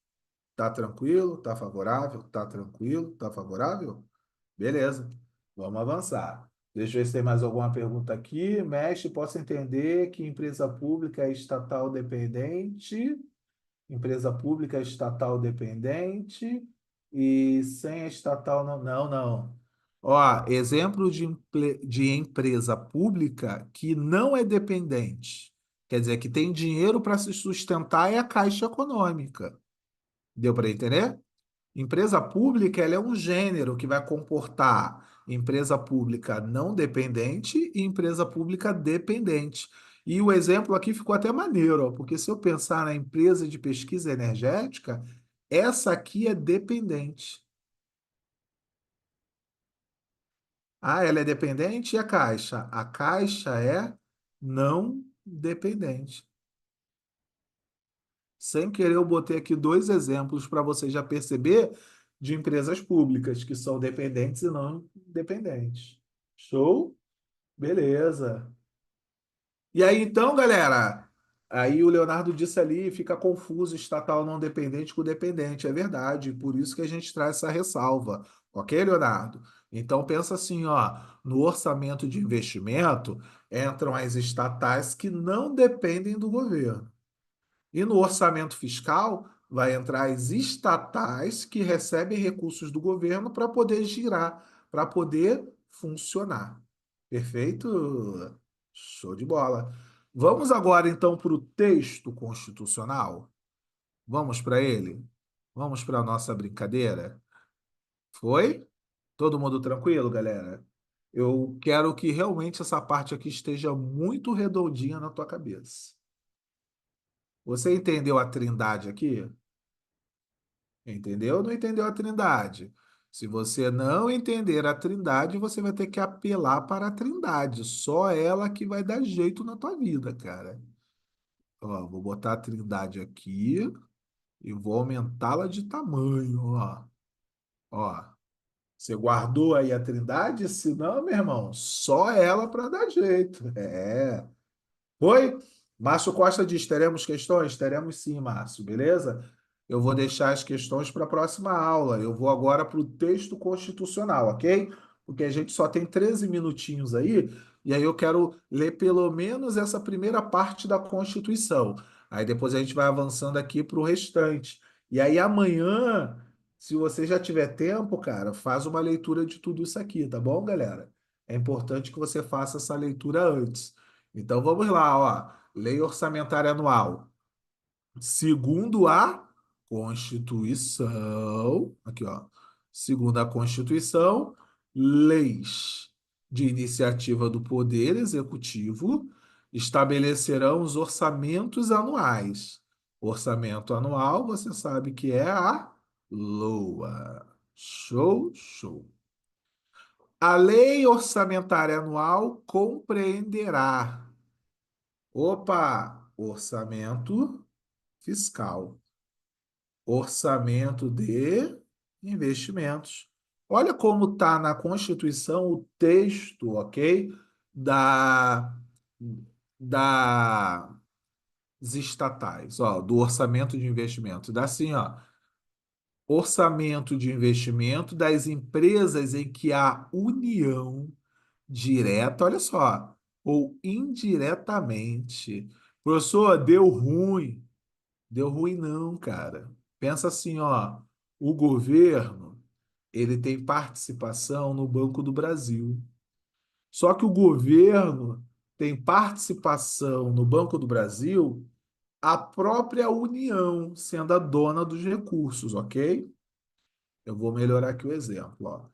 Tá tranquilo? Tá favorável? Tá tranquilo? Tá favorável? Beleza. Vamos avançar. Deixa eu ver se tem mais alguma pergunta aqui. Mestre, posso entender que empresa pública é estatal dependente, empresa pública é estatal dependente e sem a estatal não. Não, não. Ó, exemplo de empresa pública que não é dependente. Quer dizer, que tem dinheiro para se sustentar é a Caixa Econômica. Deu para entender? Empresa pública, ela é um gênero que vai comportar empresa pública não dependente e empresa pública dependente. E o exemplo aqui ficou até maneiro, ó, porque se eu pensar na empresa de pesquisa energética, essa aqui é dependente. Ah, ela é dependente e a Caixa? A Caixa é não dependente. Sem querer, eu botei aqui dois exemplos para você já perceber de empresas públicas que são dependentes e não dependentes. Show? Beleza. E aí, então, galera, aí o Leonardo disse ali, fica confuso estatal não dependente com dependente. É verdade, por isso que a gente traz essa ressalva. Ok, Leonardo? Então, pensa assim, ó, no orçamento de investimento entram as estatais que não dependem do governo. E no orçamento fiscal vai entrar as estatais que recebem recursos do governo para poder girar, para poder funcionar. Perfeito? Show de bola. Vamos agora então para o texto constitucional. Vamos para ele? Vamos para a nossa brincadeira? Foi? Todo mundo tranquilo, galera? Eu quero que realmente essa parte aqui esteja muito redondinha na tua cabeça. Você entendeu a trindade aqui? Entendeu ou não entendeu a Trindade? Se você não entender a Trindade, você vai ter que apelar para a Trindade. Só ela que vai dar jeito na tua vida, cara. Ó, vou botar a Trindade aqui e vou aumentá-la de tamanho, ó. Ó, você guardou aí a Trindade? Se não, meu irmão, só ela para dar jeito. É. Oi? Márcio Costa diz: teremos questões? Teremos sim, Márcio, beleza? Eu vou deixar as questões para a próxima aula. Eu vou agora para o texto constitucional, ok? Porque a gente só tem 13 minutinhos aí, e aí eu quero ler pelo menos essa primeira parte da Constituição. Aí depois a gente vai avançando aqui para o restante. E aí amanhã, se você já tiver tempo, cara, faz uma leitura de tudo isso aqui, tá bom, galera? É importante que você faça essa leitura antes. Então vamos lá, ó. Lei orçamentária anual. Segundo a Constituição, aqui, ó. Segundo a Constituição, leis de iniciativa do Poder Executivo estabelecerão os orçamentos anuais. Orçamento anual, você sabe que é a LOA. Show, show. A lei orçamentária anual compreenderá. Opa! Orçamento fiscal. Orçamento de investimentos. Olha como está na Constituição o texto, ok? Da, das estatais, ó, do orçamento de investimento. Dá assim, ó, orçamento de investimento das empresas em que a União direta, olha só, ou indiretamente. Professor, deu ruim. Deu ruim não, cara. Pensa assim, ó, o governo, ele tem participação no Banco do Brasil. Só que o governo tem participação no Banco do Brasil, a própria União sendo a dona dos recursos, ok? Eu vou melhorar aqui o exemplo, ó.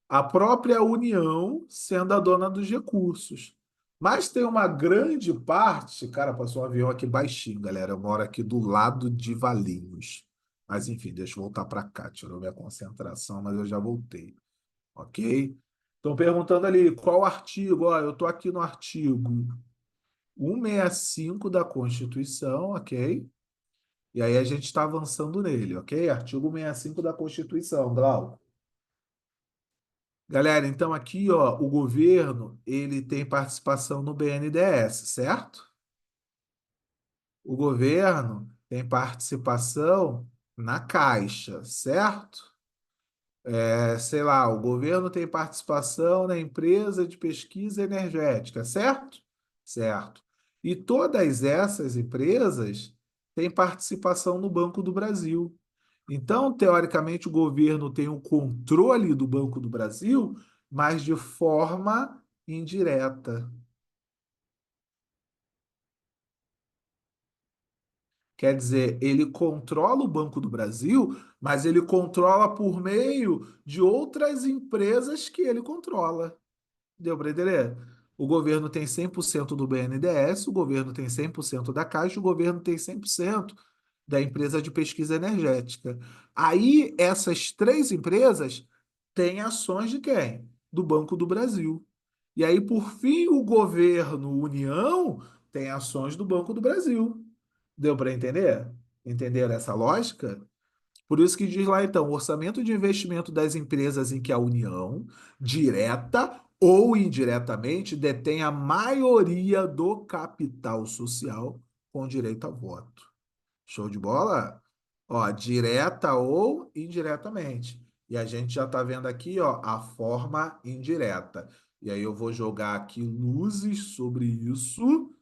A própria União sendo a dona dos recursos. Mas tem uma grande parte, cara, passou um avião aqui baixinho, galera. Eu moro aqui do lado de Valinhos. Mas enfim, deixa eu voltar para cá. Tirou minha concentração, mas eu já voltei. Ok? Estão perguntando ali qual artigo. Ó, eu estou aqui no artigo 165 da Constituição, ok? E aí a gente está avançando nele, ok? Artigo 165 da Constituição, Glauco. Galera, então aqui, ó, o governo, ele tem participação no BNDES, certo? O governo tem participação na Caixa, certo? Sei lá, o governo tem participação na empresa de pesquisa energética, certo? Certo. E todas essas empresas têm participação no Banco do Brasil. Então, teoricamente, o governo tem o controle do Banco do Brasil, mas de forma indireta. Quer dizer, ele controla o Banco do Brasil, mas ele controla por meio de outras empresas que ele controla. Deu para entender? O governo tem 100% do BNDES, o governo tem 100% da Caixa, o governo tem 100% da empresa de pesquisa energética. Aí, essas três empresas têm ações de quem? Do Banco do Brasil. E aí, por fim, o governo União tem ações do Banco do Brasil. Deu para entender? Entenderam essa lógica? Por isso que diz lá, então, o orçamento de investimento das empresas em que a União, direta ou indiretamente, detém a maioria do capital social com direito a voto. Show de bola? Ó, direta ou indiretamente. E a gente já está vendo aqui, ó, a forma indireta. E aí eu vou jogar aqui luzes sobre isso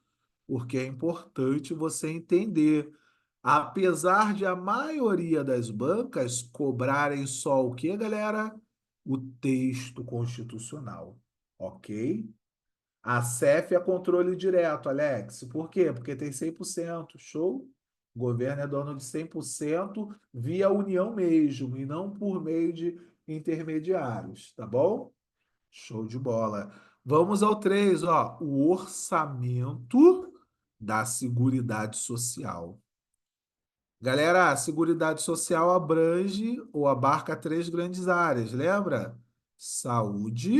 porque é importante você entender. Apesar de a maioria das bancas cobrarem só o quê, galera? O texto constitucional, ok? A CEF é controle direto, Alex. Por quê? Porque tem 100%, show? O governo é dono de 100% via União mesmo, e não por meio de intermediários, tá bom? Show de bola. Vamos ao 3, ó. O orçamento da Seguridade Social. Galera, a Seguridade Social abrange ou abarca três grandes áreas, lembra? Saúde,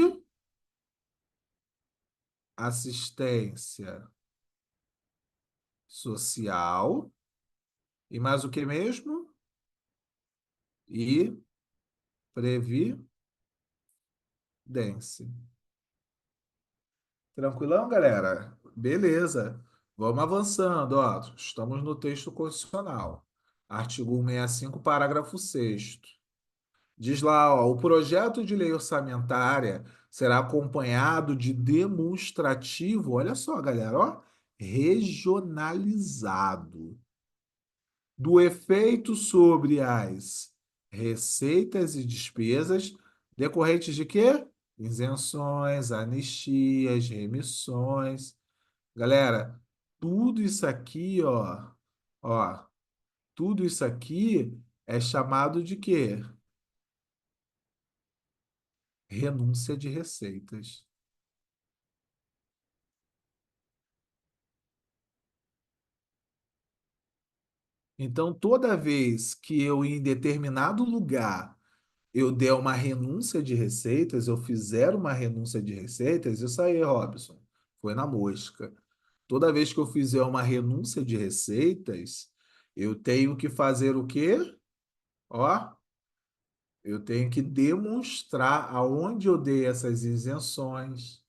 assistência social e mais o que mesmo? E previdência. Tranquilão, galera? Beleza. Vamos avançando, ó. Estamos no texto constitucional. Artigo 165, parágrafo 6º. Diz lá, ó, o projeto de lei orçamentária será acompanhado de demonstrativo, olha só, galera, ó, regionalizado do efeito sobre as receitas e despesas decorrentes de quê? Isenções, anistias, remissões. Galera, tudo isso aqui, ó, tudo isso aqui é chamado de quê? Renúncia de receitas. Então, toda vez que eu, em determinado lugar, eu der uma renúncia de receitas, eu fizer uma renúncia de receitas, isso aí, Robson, foi na mosca. Toda vez que eu fizer uma renúncia de receitas, eu tenho que fazer o quê? Ó, eu tenho que demonstrar aonde eu dei essas isenções,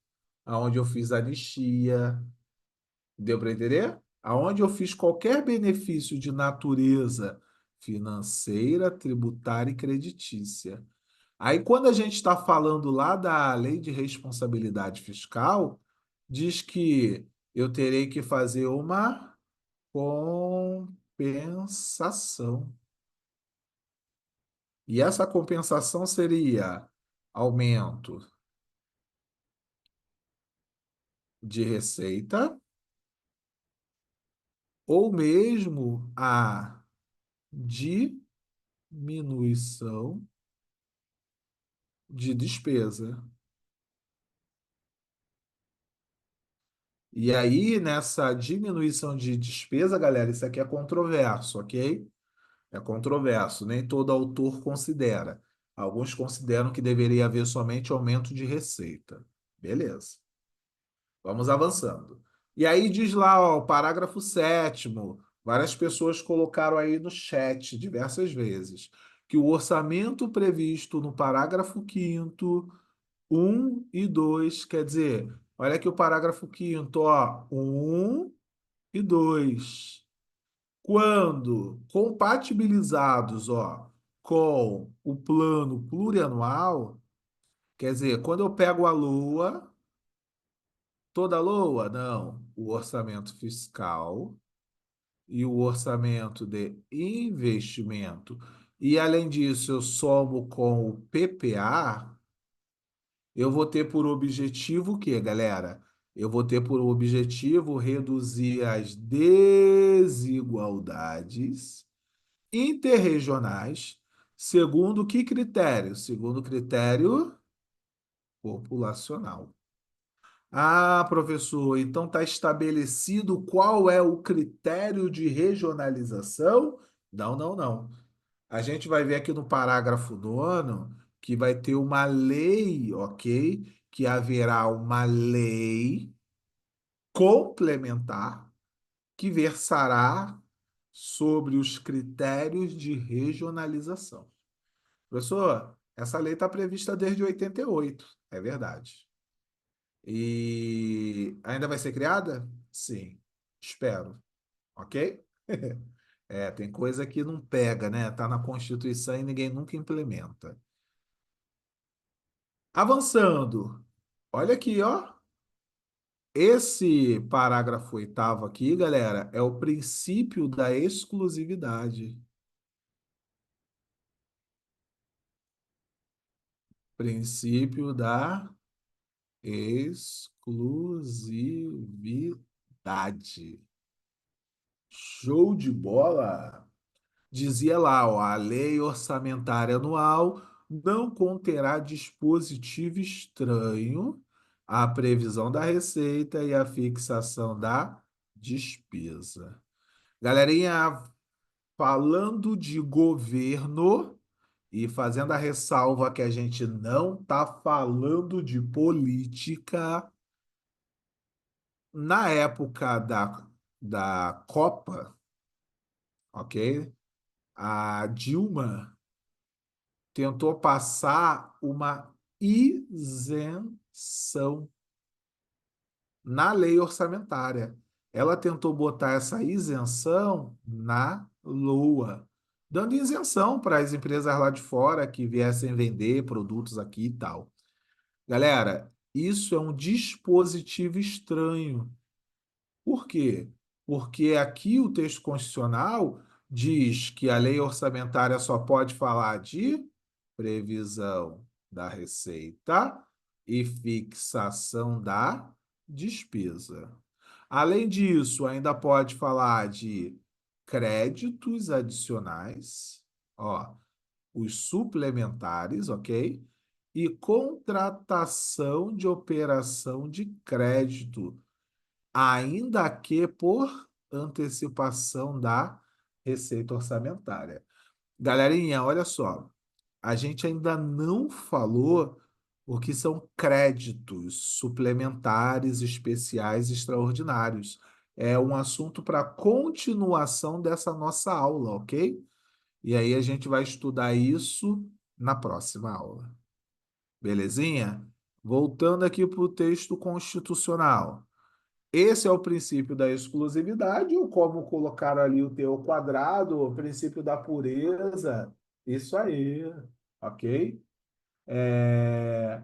aonde eu fiz anistia. Deu para entender? Aonde eu fiz qualquer benefício de natureza financeira, tributária e creditícia. Aí, quando a gente está falando lá da lei de responsabilidade fiscal, diz que eu terei que fazer uma compensação. E essa compensação seria aumento de receita ou mesmo a diminuição de despesa. E aí, nessa diminuição de despesa, galera, isso aqui é controverso, ok? É controverso, nem todo autor considera. Alguns consideram que deveria haver somente aumento de receita. Beleza, vamos avançando. E aí diz lá, ó, o parágrafo sétimo. Várias pessoas colocaram aí no chat diversas vezes que o orçamento previsto no parágrafo quinto, um e 2, quer dizer, olha aqui o parágrafo quinto, ó, um e 2, quando compatibilizados, ó, com o plano plurianual, quer dizer, quando eu pego a LOA, toda a LOA, não, o orçamento fiscal e o orçamento de investimento, e além disso eu somo com o PPA, eu vou ter por objetivo o quê, galera? Eu vou ter por objetivo reduzir as desigualdades interregionais, segundo que critério? Segundo critério populacional. Ah, professor, então está estabelecido qual é o critério de regionalização? Não, não, não. A gente vai ver aqui no parágrafo nono que vai ter uma lei, ok? Que haverá uma lei complementar que versará sobre os critérios de regionalização. Professor, essa lei está prevista desde 88, é verdade. E ainda vai ser criada? Sim, espero, ok? É, tem coisa que não pega, né? Tá na Constituição e ninguém nunca implementa. Avançando, olha aqui, ó. Esse parágrafo oitavo aqui, galera, é o princípio da exclusividade. Princípio da exclusividade. Show de bola! Dizia lá, ó, a lei orçamentária anual não conterá dispositivo estranho à previsão da receita e à fixação da despesa. Galerinha, falando de governo e fazendo a ressalva que a gente não está falando de política, na época da Copa, ok? A Dilma tentou passar uma isenção na lei orçamentária. Ela tentou botar essa isenção na LOA, dando isenção para as empresas lá de fora que viessem vender produtos aqui e tal. Galera, isso é um dispositivo estranho. Por quê? Porque aqui o texto constitucional diz que a lei orçamentária só pode falar de previsão da receita e fixação da despesa. Além disso, ainda pode falar de créditos adicionais, ó, os suplementares, ok? E contratação de operação de crédito, ainda que por antecipação da receita orçamentária. Galerinha, olha só, a gente ainda não falou o que são créditos suplementares especiais extraordinários. É um assunto para continuação dessa nossa aula, ok? E aí a gente vai estudar isso na próxima aula. Belezinha? Voltando aqui para o texto constitucional. Esse é o princípio da exclusividade, ou como colocaram ali o teu quadrado, o princípio da pureza. Isso aí, ok? É,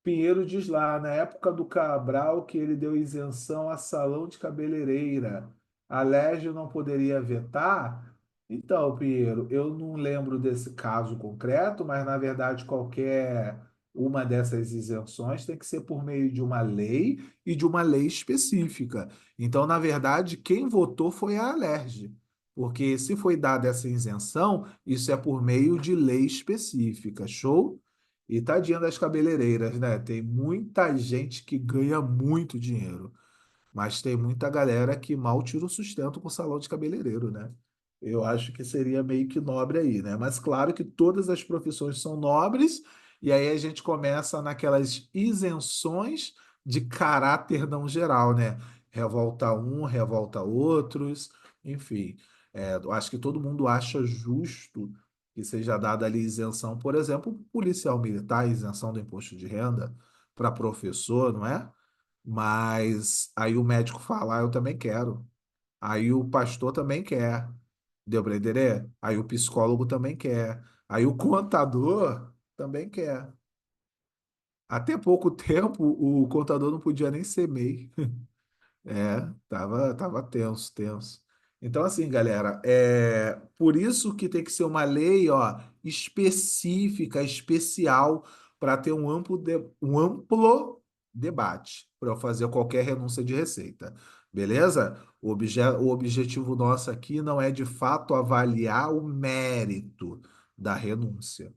Pinheiro diz lá, na época do Cabral, que ele deu isenção a salão de cabeleireira. Alégio não poderia vetar? Então, Pinheiro, eu não lembro desse caso concreto, mas na verdade qualquer uma dessas isenções tem que ser por meio de uma lei e de uma lei específica. Então, na verdade, quem votou foi a Alerj, porque se foi dada essa isenção, isso é por meio de lei específica. Show? E tadinha das cabeleireiras, né? Tem muita gente que ganha muito dinheiro, mas tem muita galera que mal tira o sustento com o salão de cabeleireiro, né? Eu acho que seria meio que nobre aí, né? Mas claro que todas as profissões são nobres, e aí a gente começa naquelas isenções de caráter não geral, né? Revolta um, revolta outros, enfim. Eu acho que todo mundo acha justo que seja dada ali isenção, por exemplo, policial militar, isenção do imposto de renda para professor, não é? Mas aí o médico fala, "Ah, eu também quero. Aí o pastor também quer. Deu para entender? Aí o psicólogo também quer. Aí o contador também quer. Até pouco tempo, o contador não podia nem ser MEI. Tava tenso, tenso. Então, assim, galera, por isso que tem que ser uma lei, ó, específica, especial, para ter um amplo debate, para eu fazer qualquer renúncia de receita. Beleza? O objetivo nosso aqui não é de fato avaliar o mérito da renúncia.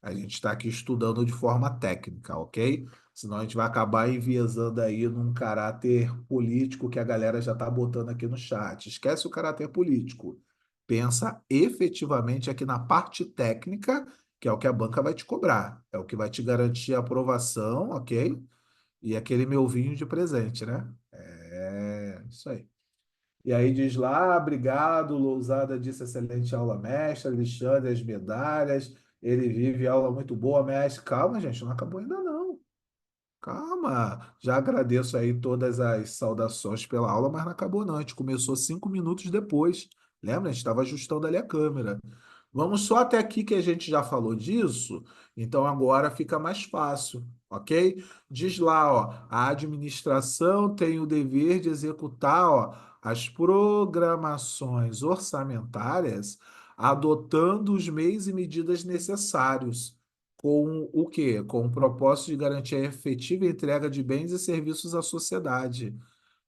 A gente está aqui estudando de forma técnica, ok? Senão a gente vai acabar enviesando aí num caráter político que a galera já está botando aqui no chat. Esquece o caráter político. Pensa efetivamente aqui na parte técnica, que é o que a banca vai te cobrar. É o que vai te garantir a aprovação, ok? E aquele meu vinho de presente, né? Isso aí. E aí diz lá, obrigado, Lousada disse excelente aula, mestre, Alexandre, as medalhas, ele vive aula muito boa, mestre. Calma, gente, não acabou ainda não. Calma, já agradeço aí todas as saudações pela aula, mas não acabou não. A gente começou 5 minutos depois. Lembra? A gente estava ajustando ali a câmera. Vamos só até aqui que a gente já falou disso, então agora fica mais fácil, ok? Diz lá, ó, a administração tem o dever de executar, ó, as programações orçamentárias, adotando os meios e medidas necessários com o quê? Com o propósito de garantir a efetiva entrega de bens e serviços à sociedade.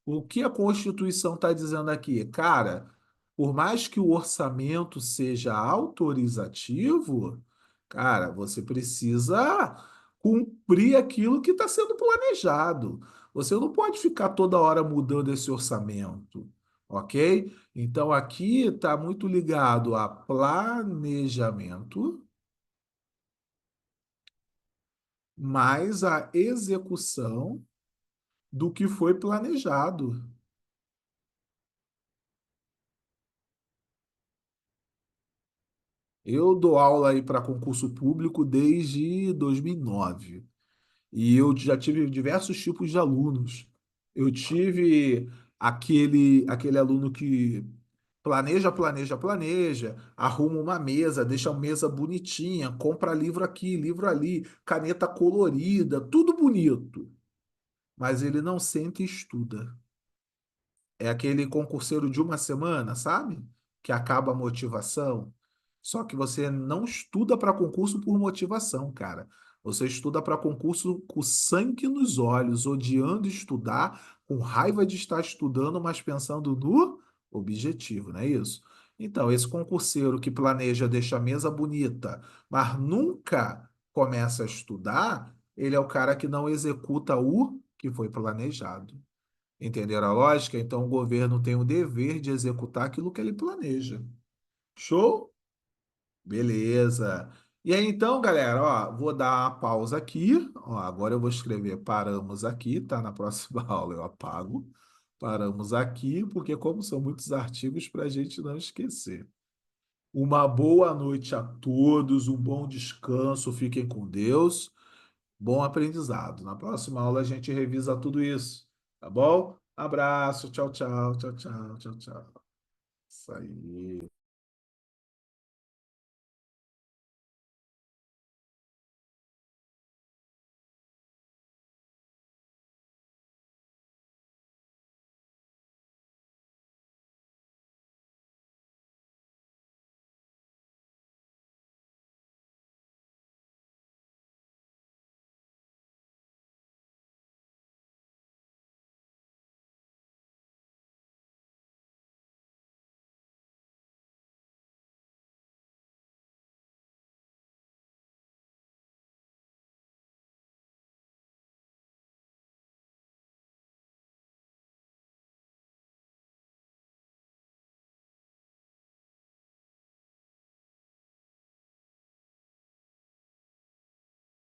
O que a Constituição está dizendo aqui? Cara, por mais que o orçamento seja autorizativo, cara, você precisa cumprir aquilo que está sendo planejado. Você não pode ficar toda hora mudando esse orçamento, ok? Então aqui está muito ligado a planejamento mais a execução do que foi planejado. Eu dou aula aí para concurso público desde 2009 e eu já tive diversos tipos de alunos. Eu tive aquele aluno que planeja, planeja, planeja, arruma uma mesa, deixa a mesa bonitinha, compra livro aqui, livro ali, caneta colorida, tudo bonito, mas ele não senta e estuda. É aquele concurseiro de uma semana, sabe? Que acaba a motivação. Só que você não estuda para concurso por motivação, cara. Você estuda para concurso com sangue nos olhos, odiando estudar, com raiva de estar estudando, mas pensando no objetivo, não é isso? Então, esse concurseiro que planeja deixar a mesa bonita, mas nunca começa a estudar, ele é o cara que não executa o que foi planejado. Entenderam a lógica? Então, o governo tem o dever de executar aquilo que ele planeja. Show? Beleza. E aí, então, galera, ó, vou dar uma pausa aqui. Ó, agora eu vou escrever paramos aqui, tá? Na próxima aula eu apago. Paramos aqui, porque como são muitos artigos para a gente não esquecer. Uma boa noite a todos, um bom descanso, fiquem com Deus. Bom aprendizado. Na próxima aula a gente revisa tudo isso, tá bom? Abraço, tchau, tchau, tchau, tchau, tchau, tchau. Isso aí.